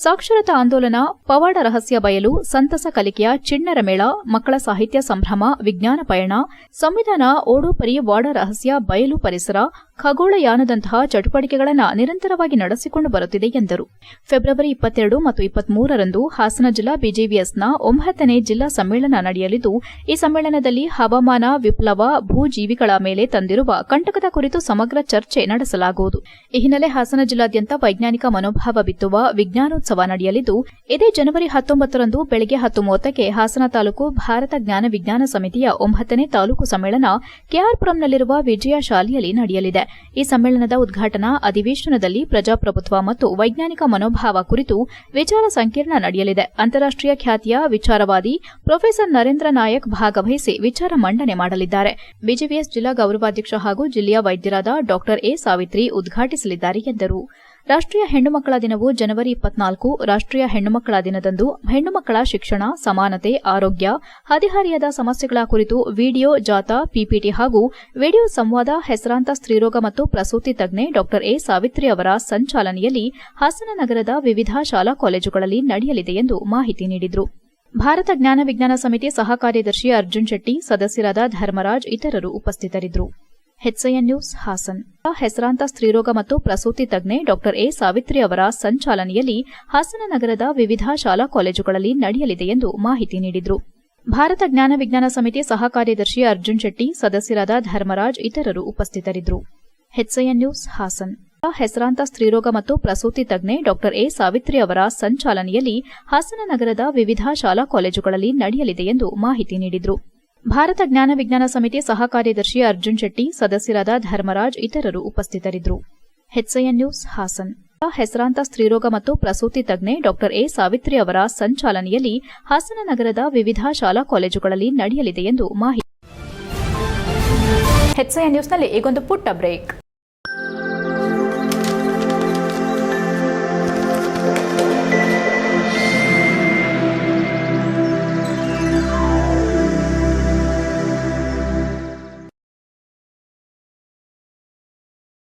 ಸಾಕ್ಷರತಾ ಆಂದೋಲನ, ಪವಾಡ ರಹಸ್ಯ ಬಯಲು, ಸಂತಸ ಕಲಿಕೆಯ ಚಿಣ್ಣರ ಮೇಳ, ಮಕ್ಕಳ ಸಾಹಿತ್ಯ ಸಂಭ್ರಮ, ವಿಜ್ಞಾನ ಪಯಣ, ಸಂವಿಧಾನ, ಓಡೋಪರಿ, ವಾಡ ರಹಸ್ಯ, ಬಯಲು ಪರಿಸರ, ಖಗೋಳಯಾನದಂತಹ ಚಟುವಟಿಕೆಗಳನ್ನು ನಿರಂತರವಾಗಿ ನಡೆಸಿಕೊಂಡು ಬರುತ್ತಿದೆ ಎಂದರು. ಫೆಬ್ರವರಿ 22 ಮತ್ತು 23ರಂದು ಹಾಸನ ಜಿಲ್ಲಾ ಬಿಜಿವಿಎಸ್ನ 9ನೇ ಜಿಲ್ಲಾ ಸಮ್ಮೇಳನ ನಡೆಯಲಿದ್ದು, ಈ ಸಮ್ಮೇಳನದಲ್ಲಿ ಹವಾಮಾನ, ವಿಪ್ಲವ, ಭೂಜೀವಿಗಳ ಮೇಲೆ ತಂದಿರುವ ಕಂಟಕದ ಕುರಿತು ಸಮಗ್ರ ಚರ್ಚೆ ನಡೆಸಲಾಗುವುದು. ಈ ಹಿನ್ನೆಲೆ ಹಾಸನ ಜಿಲ್ಲಾದ್ಯಂತ ವೈಜ್ಞಾನಿಕ ಮನೋಭಾವ ಬಿತ್ತುವ ವಿಜ್ಞಾನೋತ್ಸವ ನಡೆಯಲಿದ್ದು, ಇದೇ ಜನವರಿ 19ರಂದು ಬೆಳಗ್ಗೆ 10:30ಕ್ಕೆ ಹಾಸನ ತಾಲೂಕು ಭಾರತ ಜ್ಞಾನ ವಿಜ್ಞಾನ ಸಮಿತಿಯ 9ನೇ ತಾಲೂಕು ಸಮ್ಮೇಳನ ಕೆಆರ್ಪುರಂನಲ್ಲಿರುವ ವಿಜಯ ಶಾಲೆಯಲ್ಲಿ ನಡೆಯಲಿದೆ. ಈ ಸಮ್ಮೇಳನದ ಉದ್ಘಾಟನಾ ಅಧಿವೇಶನದಲ್ಲಿ ಪ್ರಜಾಪ್ರಭುತ್ವ ಮತ್ತು ವೈಜ್ಞಾನಿಕ ಮನೋಭಾವ ಕುರಿತು ವಿಚಾರ ಸಂಕಿರಣ ನಡೆಯಲಿದೆ. ಅಂತಾರಾಷ್ಟೀಯ ಖ್ಯಾತಿಯ ವಿಚಾರವಾದಿ ಪ್ರೊಫೆಸರ್ ನರೇಂದ್ರ ನಾಯಕ್ ಭಾಗವಹಿಸಿ ವಿಚಾರ ಮಂಡನೆ ಮಾಡಲಿದ್ದಾರೆ. ಬಿಜಿವಿಎಸ್ ಜಿಲ್ಲಾ ಗೌರವಾಧ್ಯಕ್ಷ ಹಾಗೂ ಜಿಲ್ಲೆಯ ವೈದ್ಯರಾದ ಡಾ ಎ ಸಾವಿತ್ರಿ ಉದ್ಘಾಟಿಸಲಿದ್ದಾರೆ ಎಂದರು. ರಾಷ್ಟೀಯ ಹೆಣ್ಣುಮಕ್ಕಳ ದಿನವು ಜನವರಿ 24. ರಾಷ್ಟೀಯ ಹೆಣ್ಣುಮಕ್ಕಳ ದಿನದಂದು ಹೆಣ್ಣುಮಕ್ಕಳ ಶಿಕ್ಷಣ, ಸಮಾನತೆ, ಆರೋಗ್ಯ, ಹದಿಹರೆಯದ ಸಮಸ್ಯೆಗಳ ಕುರಿತು ವಿಡಿಯೋ ಜಾಥಾ, ಪಿಪಿಟಿ ಹಾಗೂ ವಿಡಿಯೋ ಸಂವಾದ ಹೆಸರಾಂತ ಸ್ತ್ರೀರೋಗ ಮತ್ತು ಪ್ರಸೂತಿ ತಜ್ಞೆ ಡಾ ಎ ಸಾವಿತ್ರಿ ಅವರ ಸಂಚಾಲನೆಯಲ್ಲಿ ಹಾಸನ ನಗರದ ವಿವಿಧ ಶಾಲಾ ಕಾಲೇಜುಗಳಲ್ಲಿ ನಡೆಯಲಿದೆ ಎಂದು ಮಾಹಿತಿ ನೀಡಿದರು. ಭಾರತ ಜ್ಞಾನ ವಿಜ್ಞಾನ ಸಮಿತಿ ಸಹ ಕಾರ್ಯದರ್ಶಿ ಅರ್ಜುನ್ ಶೆಟ್ಟಿ, ಸದಸ್ಯರಾದ ಧರ್ಮರಾಜ್ ಇತರರು ಉಪಸ್ಥಿತರಿದ್ದರು. HCN news, Hassan. ಹೆಸರಾಂತ ಸ್ತ್ರೀರೋಗ ಮತ್ತು ಪ್ರಸೂತಿ ತಜ್ಞೆ ಡಾ ಎ ಸಾವಿತ್ರಿ ಅವರ ಸಂಚಾಲನೆಯಲ್ಲಿ ಹಾಸನ ನಗರದ ವಿವಿಧ ಶಾಲಾ ಕಾಲೇಜುಗಳಲ್ಲಿ ನಡೆಯಲಿದೆ ಎಂದು ಮಾಹಿತಿ ನೀಡಿದರು. ಭಾರತ ಜ್ಞಾನ ವಿಜ್ಞಾನ ಸಮಿತಿ ಸಹ ಕಾರ್ಯದರ್ಶಿ ಅರ್ಜುನ್ ಶೆಟ್ಟಿ, ಸದಸ್ಯರಾದ ಧರ್ಮರಾಜ್ ಇತರರು ಉಪಸ್ಥಿತರಿದ್ದರು. HCN news, Hassan. ಹೆಸರಾಂತ ಸ್ತ್ರೀರೋಗ ಮತ್ತು ಪ್ರಸೂತಿ ತಜ್ಞೆ ಡಾ ಎ ಸಾವಿತ್ರಿ ಅವರ ಸಂಚಾಲನೆಯಲ್ಲಿ ಹಾಸನ ನಗರದ ವಿವಿಧ ಶಾಲಾ ಕಾಲೇಜುಗಳಲ್ಲಿ ನಡೆಯಲಿದೆ ಎಂದು ಮಾಹಿತಿ ನೀಡಿದರು. ಭಾರತ ಜ್ಞಾನ ವಿಜ್ಞಾನ ಸಮಿತಿ ಸಹ ಕಾರ್ಯದರ್ಶಿ ಅರ್ಜುನ್ ಶೆಟ್ಟಿ, ಸದಸ್ಯರಾದ ಧರ್ಮರಾಜ್ ಇತರರು ಉಪಸ್ಥಿತರಿದ್ದರು. HCN news, Hassan. ಹೆಸರಾಂತ ಸ್ತ್ರೀರೋಗ ಮತ್ತು ಪ್ರಸೂತಿ ತಜ್ಞೆ ಡಾ ಎ ಸಾವಿತ್ರಿ ಅವರ ಸಂಚಾಲನೆಯಲ್ಲಿ ಹಾಸನ ನಗರದ ವಿವಿಧ ಶಾಲಾ ಕಾಲೇಜುಗಳಲ್ಲಿ ನಡೆಯಲಿದೆ ಎಂದು ಮಾಹಿತಿ. HCN ನ್ಯೂಸ್ನಲ್ಲಿ ಈಗೊಂದು ಪುಟ್ಟ ಬ್ರೇಕ್.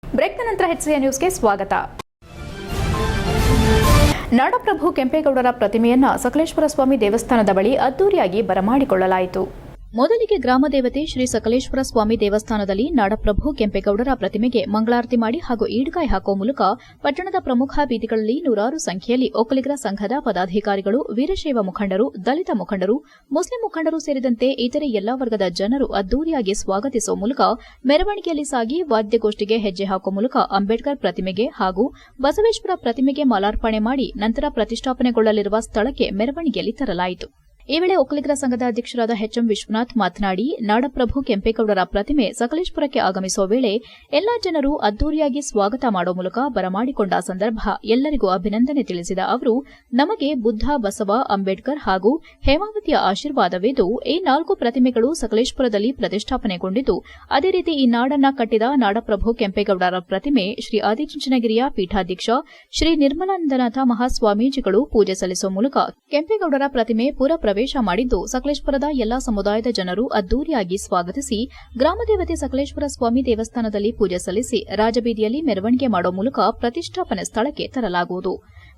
ಬ್ರೇಕ್ನ ನಂತರ HCN ನ್ಯೂಸ್ಗೆ ಸ್ವಾಗತ. ನಾಡಪ್ರಭು ಕೆಂಪೇಗೌಡರ ಪ್ರತಿಮೆಯನ್ನ ಸಕಲೇಶ್ವರ ಸ್ವಾಮಿ ದೇವಸ್ಥಾನದ ಬಳಿ ಅದ್ದೂರಿಯಾಗಿ ಬರಮಾಡಿಕೊಳ್ಳಲಾಯಿತು. ಮೊದಲಿಗೆ ಗ್ರಾಮ ದೇವತೆ ಶ್ರೀ ಸಕಲೇಶ್ವರ ಸ್ವಾಮಿ ದೇವಸ್ಥಾನದಲ್ಲಿ ನಾಡಪ್ರಭು ಕೆಂಪೇಗೌಡರ ಪ್ರತಿಮೆಗೆ ಮಂಗಳಾರತಿ ಮಾಡಿ ಹಾಗೂ ಈಡ್ಗಾಯಿ ಹಾಕುವ ಮೂಲಕ ಪಟ್ಟಣದ ಪ್ರಮುಖ ಬೀದಿಗಳಲ್ಲಿ ನೂರಾರು ಸಂಖ್ಯೆಯಲ್ಲಿ ಒಕ್ಕಲಿಗರ ಸಂಘದ ಪದಾಧಿಕಾರಿಗಳು, ವೀರಶೈವ ಮುಖಂಡರು, ದಲಿತ ಮುಖಂಡರು, ಮುಸ್ಲಿಂ ಮುಖಂಡರು ಸೇರಿದಂತೆ ಇತರೆ ಎಲ್ಲಾ ವರ್ಗದ ಜನರು ಅದ್ದೂರಿಯಾಗಿ ಸ್ವಾಗತಿಸುವ ಮೂಲಕ ಮೆರವಣಿಗೆಯಲ್ಲಿ ಸಾಗಿ ವಾದ್ಯಗೋಷ್ಠಿಗೆ ಹೆಜ್ಜೆ ಹಾಕುವ ಮೂಲಕ ಅಂಬೇಡ್ಕರ್ ಪ್ರತಿಮೆಗೆ ಹಾಗೂ ಬಸವೇಶ್ವರ ಪ್ರತಿಮೆಗೆ ಮಾಲಾರ್ಪಣೆ ಮಾಡಿ ನಂತರ ಪ್ರತಿಷ್ಠಾಪನೆಗೊಳ್ಳಲಿರುವ ಸ್ಥಳಕ್ಕೆ ಮೆರವಣಿಗೆಯಲ್ಲಿ ತರಲಾಯಿತು. ಈ ವೇಳೆ ಒಕ್ಕಲಿಗರ ಸಂಘದ ಅಧ್ಯಕ್ಷರಾದ ಎಚ್ಎಂ ವಿಶ್ವನಾಥ್ ಮಾತನಾಡಿ, ನಾಡಪ್ರಭು ಕೆಂಪೇಗೌಡರ ಪ್ರತಿಮೆ ಸಕಲೇಶಪುರಕ್ಕೆ ಆಗಮಿಸುವ ವೇಳೆ ಎಲ್ಲಾ ಜನರು ಅದ್ದೂರಿಯಾಗಿ ಸ್ವಾಗತ ಮಾಡುವ ಮೂಲಕ ಬರಮಾಡಿಕೊಂಡ ಸಂದರ್ಭ ಎಲ್ಲರಿಗೂ ಅಭಿನಂದನೆ ತಿಳಿಸಿದ ಅವರು, ನಮಗೆ ಬುದ್ಧ, ಬಸವ, ಅಂಬೇಡ್ಕರ್ ಹಾಗೂ ಹೇಮಾವತಿಯ ಆಶೀರ್ವಾದವಿದ್ದು ಈ 4 ಪ್ರತಿಮೆಗಳು ಸಕಲೇಶಪುರದಲ್ಲಿ ಪ್ರತಿಷ್ಠಾಪನೆಗೊಂಡಿದ್ದು, ಅದೇ ರೀತಿ ಈ ನಾಡನ್ನ ಕಟ್ಟಿದ ನಾಡಪ್ರಭು ಕೆಂಪೇಗೌಡರ ಪ್ರತಿಮೆ ಶ್ರೀ ಆದಿಚುಂಚನಗಿರಿಯ ಪೀಠಾಧ್ಯಕ್ಷ ಶ್ರೀ ನಿರ್ಮಲಾನಂದನಾಥ ಮಹಾಸ್ವಾಮೀಜಿಗಳು ಪೂಜೆ ಸಲ್ಲಿಸುವ ಮೂಲಕ ಕೆಂಪೇಗೌಡರ ಪ್ರತಿಮೆ ಪುರ ಪ್ರವೇಶ ಮಾಡಿದ್ದು, ಸಕಲೇಶಪುರದ ಎಲ್ಲಾ ಸಮುದಾಯದ ಜನರು ಅದ್ದೂರಿಯಾಗಿ ಸ್ವಾಗತಿಸಿ ಗ್ರಾಮದೇವತೆ ಸಕಲೇಶಪುರ ಸ್ವಾಮಿ ದೇವಸ್ಥಾನದಲ್ಲಿ ಪೂಜೆ ಸಲ್ಲಿಸಿ ರಾಜಬೀದಿಯಲ್ಲಿ ಮೆರವಣಿಗೆ ಮಾಡುವ ಮೂಲಕ ಪ್ರತಿಷ್ಠಾಪನೆ ಸ್ಥಳಕ್ಕೆ ತರಲಾಗುವುದು.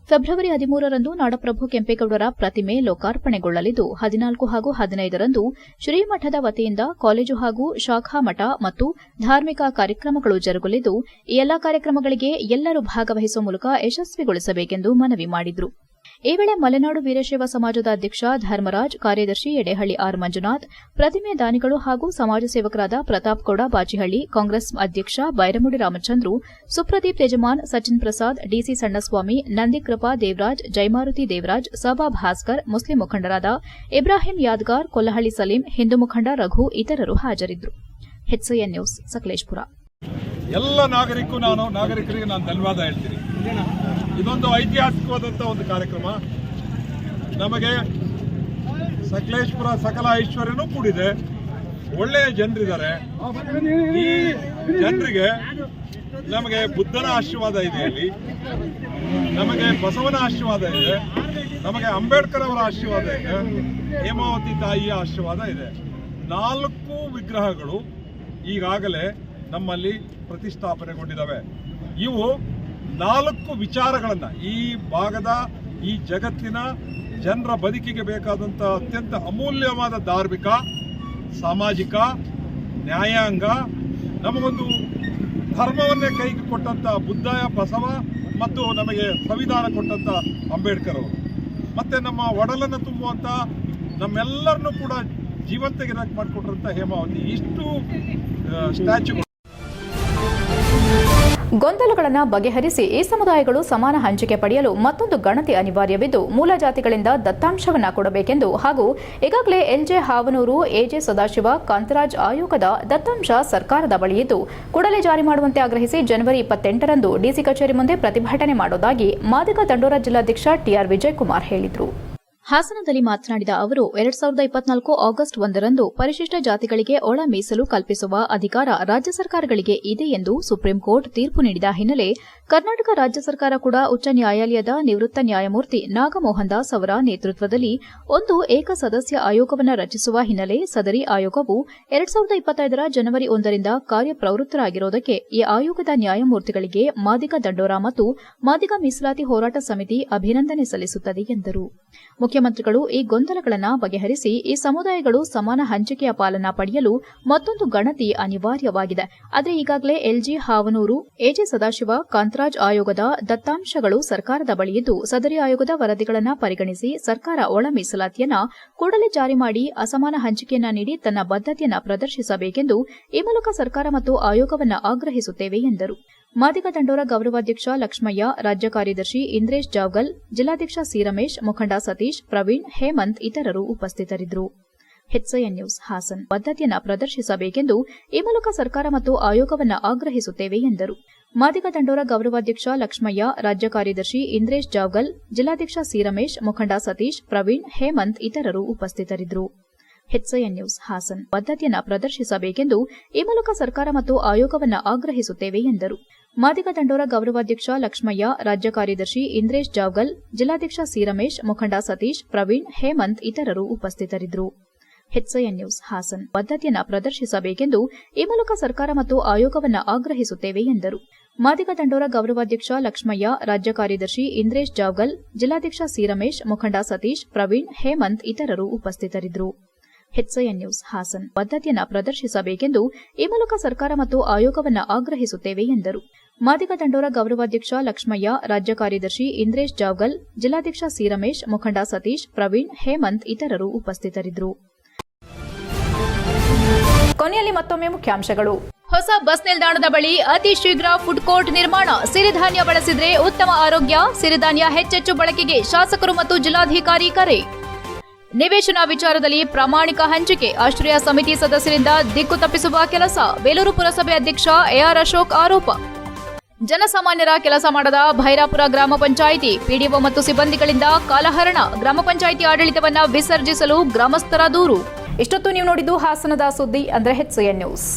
ಫೆಬ್ರವರಿ 13ರಂದು ನಾಡಪ್ರಭು ಕೆಂಪೇಗೌಡರ ಪ್ರತಿಮೆ ಲೋಕಾರ್ಪಣೆಗೊಳ್ಳಲಿದ್ದು, 14 ಹಾಗೂ 15ರಂದು ಶ್ರೀಮಠದ ವತಿಯಿಂದ ಕಾಲೇಜು ಹಾಗೂ ಶಾಖಾ ಮಠ ಮತ್ತು ಧಾರ್ಮಿಕ ಕಾರ್ಯಕ್ರಮಗಳು ಜರುಗಲಿದ್ದು, ಈ ಎಲ್ಲಾ ಕಾರ್ಯಕ್ರಮಗಳಿಗೆ ಎಲ್ಲರೂ ಭಾಗವಹಿಸುವ ಮೂಲಕ ಯಶಸ್ವಿಗೊಳಿಸಬೇಕೆಂದು ಮನವಿ ಮಾಡಿದರು. ಈ ವೇಳೆ ಮಲೆನಾಡು ವೀರಶೈವ ಸಮಾಜದ ಅಧ್ಯಕ್ಷ ಧರ್ಮರಾಜ್, ಕಾರ್ಯದರ್ಶಿ ಯಡೇಹಳ್ಳಿ ಆರ್ ಮಂಜುನಾಥ್, ಪ್ರತಿಮೆ ದಾನಿಗಳು ಹಾಗೂ ಸಮಾಜ ಸೇವಕರಾದ ಪ್ರತಾಪ್ ಗೌಡ ಬಾಚಿಹಳ್ಳಿ, ಕಾಂಗ್ರೆಸ್ ಅಧ್ಯಕ್ಷ ಬೈರಮುಡಿ ರಾಮಚಂದ್ರು, ಸುಪ್ರದೀಪ್ ಯಜಮಾನ್, ಸಚಿನ್ ಪ್ರಸಾದ್, ಡಿಸಿ ಸಣ್ಣಸ್ವಾಮಿ, ನಂದಿಕೃಪಾ ದೇವರಾಜ್, ಜೈಮಾರುತಿ ದೇವರಾಜ್, ಸಬಾ ಭಾಸ್ಕರ್, ಮುಸ್ಲಿಂ ಮುಖಂಡರಾದ ಇಬ್ರಾಹಿಂ ಯಾದ್ಗಾರ್, ಕೊಲ್ಲಹಳ್ಳಿ ಸಲೀಂ, ಹಿಂದೂ ಮುಖಂಡ ರಘು ಇತರರು ಹಾಜರಿದ್ದರು. HCN news, Sakleshpur. ಎಲ್ಲ ನಾಗರಿಕರಿಗೆ ನಾನು ಧನ್ಯವಾದ ಹೇಳ್ತೀನಿ. ಇದೊಂದು ಐತಿಹಾಸಿಕವಾದಂಥ ಒಂದು ಕಾರ್ಯಕ್ರಮ. ನಮಗೆ ಸಕಲೇಶಪುರ ಸಕಲ ಐಶ್ವರ್ಯನೂ ಕೂಡಿದೆ, ಒಳ್ಳೆಯ ಜನರಿದ್ದಾರೆ. ಈ ಜನರಿಗೆ ನಮಗೆ ಬುದ್ಧನ ಆಶೀರ್ವಾದ ಇದೆ, ಇಲ್ಲಿ ನಮಗೆ ಬಸವನ ಆಶೀರ್ವಾದ ಇದೆ, ನಮಗೆ ಅಂಬೇಡ್ಕರ್ ಅವರ ಆಶೀರ್ವಾದ ಇದೆ, ಹೇಮಾವತಿ ತಾಯಿಯ ಆಶೀರ್ವಾದ ಇದೆ. 4 ವಿಗ್ರಹಗಳು ಈಗಾಗಲೇ ನಮ್ಮಲ್ಲಿ ಪ್ರತಿಷ್ಠಾಪನೆಗೊಂಡಿದ್ದಾವೆ. ಇವು 4 ವಿಚಾರಗಳನ್ನು ಈ ಭಾಗದ, ಈ ಜಗತ್ತಿನ ಜನರ ಬದುಕಿಗೆ ಬೇಕಾದಂಥ ಅತ್ಯಂತ ಅಮೂಲ್ಯವಾದ ಧಾರ್ಮಿಕ, ಸಾಮಾಜಿಕ, ನ್ಯಾಯಾಂಗ, ನಮಗೊಂದು ಧರ್ಮವನ್ನೇ ಕೈಗೆ ಕೊಟ್ಟಂಥ ಬುದ್ಧ, ಬಸವ ಮತ್ತು ನಮಗೆ ಸಂವಿಧಾನ ಕೊಟ್ಟಂಥ ಅಂಬೇಡ್ಕರ್ ಅವರು, ಮತ್ತು ನಮ್ಮ ಒಡಲನ್ನು ತುಂಬುವಂಥ ನಮ್ಮೆಲ್ಲರನ್ನೂ ಕೂಡ ಜೀವಂತಗಿರಕ್ಕೆ ಮಾಡಿಕೊಟ್ರಂಥ ಹೇಮಾವತಿ, ಇಷ್ಟು ಸ್ಟ್ಯಾಚ್ಯುಗಳು. ಗೊಂದಲಗಳನ್ನು ಬಗೆಹರಿಸಿ ಈ ಸಮುದಾಯಗಳು ಸಮಾನ ಹಂಚಿಕೆ ಪಡೆಯಲು ಮತ್ತೊಂದು ಗಣತಿ ಅನಿವಾರ್ಯವಿದ್ದು, ಮೂಲ ಜಾತಿಗಳಿಂದ ದತ್ತಾಂಶವನ್ನು ಕೊಡಬೇಕೆಂದು ಹಾಗೂ ಈಗಾಗಲೇ ಎಲ್ಜೆ ಹಾವನೂರು, ಎಜೆ ಸದಾಶಿವ, ಕಾಂತರಾಜ್ ಆಯೋಗದ ದತ್ತಾಂಶ ಸರ್ಕಾರದ ಬಳಿಯಿದ್ದು ಕೂಡಲೇ ಜಾರಿ ಮಾಡುವಂತೆ ಆಗ್ರಹಿಸಿ ಜನವರಿ 28ರಂದು ಡಿಸಿ ಕಚೇರಿ ಮುಂದೆ ಪ್ರತಿಭಟನೆ ಮಾಡುವುದಾಗಿ ಮಾದಿಗ ದಂಡೋರ ಜಿಲ್ಲಾಧ್ಯಕ್ಷ ಟಿಆರ್ ವಿಜಯಕುಮಾರ್ ಹೇಳಿದರು. ಹಾಸನದಲ್ಲಿ ಮಾತನಾಡಿದ ಅವರು, 2024 ಆಗಸ್ಟ್ 1ರಂದು ಪರಿಶಿಷ್ಟ ಜಾತಿಗಳಿಗೆ ಒಳ ಮೀಸಲು ಕಲ್ಪಿಸುವ ಅಧಿಕಾರ ರಾಜ್ಯ ಸರ್ಕಾರಗಳಿಗೆ ಇದೆ ಎಂದು ಸುಪ್ರೀಂ ಕೋರ್ಟ್ ತೀರ್ಪು ನೀಡಿದ ಹಿನ್ನೆಲೆ ಕರ್ನಾಟಕ ರಾಜ್ಯ ಸರ್ಕಾರ ಕೂಡ ಉಚ್ಚ ನ್ಯಾಯಾಲಯದ ನಿವೃತ್ತ ನ್ಯಾಯಮೂರ್ತಿ ನಾಗಮೋಹನ್ ದಾಸ್ ಅವರ ನೇತೃತ್ವದಲ್ಲಿ ಒಂದು ಏಕಸದಸ್ಯ ಆಯೋಗವನ್ನು ರಚಿಸುವ ಹಿನ್ನೆಲೆ ಸದರಿ ಆಯೋಗವು 2025ರ ಜನವರಿ 1ರಿಂದ ಕಾರ್ಯಪ್ರವೃತ್ತರಾಗಿರುವುದಕ್ಕೆ ಈ ಆಯೋಗದ ನ್ಯಾಯಮೂರ್ತಿಗಳಿಗೆ ಮಾದಿಗ ದಂಡೋರ ಮತ್ತು ಮಾದಿಗ ಮೀಸಲಾತಿ ಹೋರಾಟ ಸಮಿತಿ ಅಭಿನಂದನೆ ಸಲ್ಲಿಸುತ್ತದೆ ಎಂದರು. ಮುಖ್ಯಮಂತ್ರಿಗಳು ಈ ಗೊಂದಲಗಳನ್ನು ಬಗೆಹರಿಸಿ ಈ ಸಮುದಾಯಗಳು ಸಮಾನ ಹಂಚಿಕೆಯ ಪಾಲನ್ನ ಪಡೆಯಲು ಮತ್ತೊಂದು ಗಣತಿ ಅನಿವಾರ್ಯವಾಗಿದೆ. ಆದರೆ ಈಗಾಗಲೇ ಎಲ್ಜಿ ಹಾವನೂರು, ಎಜೆ ಸದಾಶಿವ, ಕಾಂತರಾಜ್ ಆಯೋಗದ ದತ್ತಾಂಶಗಳು ಸರ್ಕಾರದ ಬಳಿಯಿದ್ದು ಸದರಿ ಆಯೋಗದ ವರದಿಗಳನ್ನು ಪರಿಗಣಿಸಿ ಸರ್ಕಾರ ಒಳ ಮೀಸಲಾತಿಯನ್ನ ಕೂಡಲೇ ಜಾರಿ ಮಾಡಿ ಅಸಮಾನ ಹಂಚಿಕೆಯನ್ನ ನೀಡಿ ತನ್ನ ಬದ್ಧತೆಯನ್ನು ಪ್ರದರ್ಶಿಸಬೇಕೆಂದು ಈ ಮೂಲಕ ಸರ್ಕಾರ ಮತ್ತು ಆಯೋಗವನ್ನು ಆಗ್ರಹಿಸುತ್ತೇವೆ ಎಂದರು. ಮಾದಿಗ ದಂಡೋರ ಗೌರವಾಧ್ಯಕ್ಷ ಲಕ್ಷ್ಮಯ್ಯ, ರಾಜ್ಯ ಕಾರ್ಯದರ್ಶಿ ಇಂದ್ರೇಶ್ ಜಾವ್ಗಲ್, ಜಿಲ್ಲಾಧ್ಯಕ್ಷ ಸಿ ರಮೇಶ್, ಮುಖಂಡ ಸತೀಶ್, ಪ್ರವೀಣ್, ಹೇಮಂತ್ ಇತರರು ಉಪಸ್ಥಿತರಿದ್ದರು. HCN news, Hassan. ಬದ್ಧತೆಯನ್ನು ಪ್ರದರ್ಶಿಸಬೇಕೆಂದು ಈ ಮೂಲಕ ಸರ್ಕಾರ ಮತ್ತು ಆಯೋಗವನ್ನು ಆಗ್ರಹಿಸುತ್ತೇವೆ ಎಂದರು. ಮಾದಿಗ ದಂಡೋರ ಗೌರವಾಧ್ಯಕ್ಷ ಲಕ್ಷ್ಮಯ್ಯ, ರಾಜ್ಯ ಕಾರ್ಯದರ್ಶಿ ಇಂದ್ರೇಶ್ ಜಾವ್ಗಲ್, ಜಿಲ್ಲಾಧ್ಯಕ್ಷ ಸಿ ರಮೇಶ್, ಮುಖಂಡ ಸತೀಶ್, ಪ್ರವೀಣ್, ಹೇಮಂತ್ ಇತರರು ಉಪಸ್ಥಿತರಿದ್ದರು. HCN news, Hassan. ಬದ್ಧತೆಯನ್ನು ಪ್ರದರ್ಶಿಸಬೇಕೆಂದು ಈ ಮೂಲಕ ಸರ್ಕಾರ ಮತ್ತು ಆಯೋಗವನ್ನು ಆಗ್ರಹಿಸುತ್ತೇವೆ ಎಂದರು. ಮಾದಿಗ ದಂಡೋರ ಗೌರವಾಧ್ಯಕ್ಷ ಲಕ್ಷ್ಮಯ್ಯ, ರಾಜ್ಯ ಕಾರ್ಯದರ್ಶಿ ಇಂದ್ರೇಶ್ ಜಾವ್ಗಲ್, ಜಿಲ್ಲಾಧ್ಯಕ್ಷ ಸಿ ರಮೇಶ್, ಮುಖಂಡ ಸತೀಶ್, ಪ್ರವೀಣ್, ಹೇಮಂತ್ ಇತರರು ಉಪಸ್ಥಿತರಿದ್ದರು. HCN news, Hassan. ಬದ್ಧತೆಯನ್ನು ಪ್ರದರ್ಶಿಸಬೇಕೆಂದು ಈ ಮೂಲಕ ಸರ್ಕಾರ ಮತ್ತು ಆಯೋಗವನ್ನು ಆಗ್ರಹಿಸುತ್ತೇವೆ ಎಂದರು. ಮಾದಿಗ ದಂಡೋರ ಗೌರವಾಧ್ಯಕ್ಷ ಲಕ್ಷ್ಮಯ್ಯ, ರಾಜ್ಯ ಕಾರ್ಯದರ್ಶಿ ಇಂದ್ರೇಶ್ ಜಾವ್ಗಲ್, ಜಿಲ್ಲಾಧ್ಯಕ್ಷ ಸಿ ರಮೇಶ್, ಮುಖಂಡ ಸತೀಶ್, ಪ್ರವೀಣ್, ಹೇಮಂತ್ ಇತರರು ಉಪಸ್ಥಿತರಿದ್ದರು. HCN news, Hassan. ಬದ್ಧತೆಯನ್ನು ಪ್ರದರ್ಶಿಸಬೇಕೆಂದು ಈ ಮೂಲಕ ಸರ್ಕಾರ ಮತ್ತು ಆಯೋಗವನ್ನು ಆಗ್ರಹಿಸುತ್ತೇವೆ ಎಂದರು. ಮಾದಿಗ ದಂಡೋರ ಗೌರವಾಧ್ಯಕ್ಷ ಲಕ್ಷ್ಮಯ್ಯ, ರಾಜ್ಯ ಕಾರ್ಯದರ್ಶಿ ಇಂದ್ರೇಶ್ ಜಾವ್ಗಲ್, ಜಿಲ್ಲಾಧ್ಯಕ್ಷ ಸಿ ರಮೇಶ್, ಮುಖಂಡ ಸತೀಶ್, ಪ್ರವೀಣ್, ಹೇಮಂತ್ ಇತರರು ಉಪಸ್ಥಿತರಿದ್ದರು. ಕೊನೆಯಲ್ಲಿ ಮತ್ತೊಮ್ಮೆ ಮುಖ್ಯಾಂಶಗಳು. ಹೊಸ ಬಸ್ ನಿಲ್ದಾಣದ ಬಳಿ ಅತಿ ಶೀಘ್ರ ಫುಡ್ ಕೋರ್ಟ್ ನಿರ್ಮಾಣ. ಸಿರಿಧಾನ್ಯ ಬಳಸಿದ್ರೆ ಉತ್ತಮ ಆರೋಗ್ಯ. ಸಿರಿಧಾನ್ಯ ಹೆಚ್ಚೆಚ್ಚು ಬಳಕೆಗೆ ಶಾಸಕರು ಮತ್ತು ಜಿಲ್ಲಾಧಿಕಾರಿ ಕರೆ. ನಿವೇಶನ ವಿಚಾರದಲ್ಲಿ ಪ್ರಾಮಾಣಿಕ ಹಂಚಿಕೆ ಆಶ್ರಯ ಸಮಿತಿ ಸದಸ್ಯರಿಂದ ದಿಕ್ಕು ತಪ್ಪಿಸುವ ಕೆಲಸ ಬೇಲೂರು ಪುರಸಭೆ ಅಧ್ಯಕ್ಷ ಎಆರ್ ಅಶೋಕ್ ಆರೋಪ. ಜನಸಾಮಾನ್ಯರ ಕೆಲಸ ಮಾಡದ ಭೈರಾಪುರ ಗ್ರಾಮ ಪಂಚಾಯಿತಿ ಪಿಡಿಒ ಮತ್ತು ಸಿಬ್ಬಂದಿಗಳಿಂದ ಕಾಲಹರಣ, ಗ್ರಾಮ ಪಂಚಾಯಿತಿ ಆಡಳಿತವನ್ನ ವಿಸರ್ಜಿಸಲು ಗ್ರಾಮಸ್ಥರ ದೂರು. ಇಷ್ಟೊತ್ತು ನೀವು ನೋಡಿದ್ದು ಹಾಸನದ ಸುದ್ದಿ ಅಂದ್ರೆ HCN ನ್ಯೂಸ್.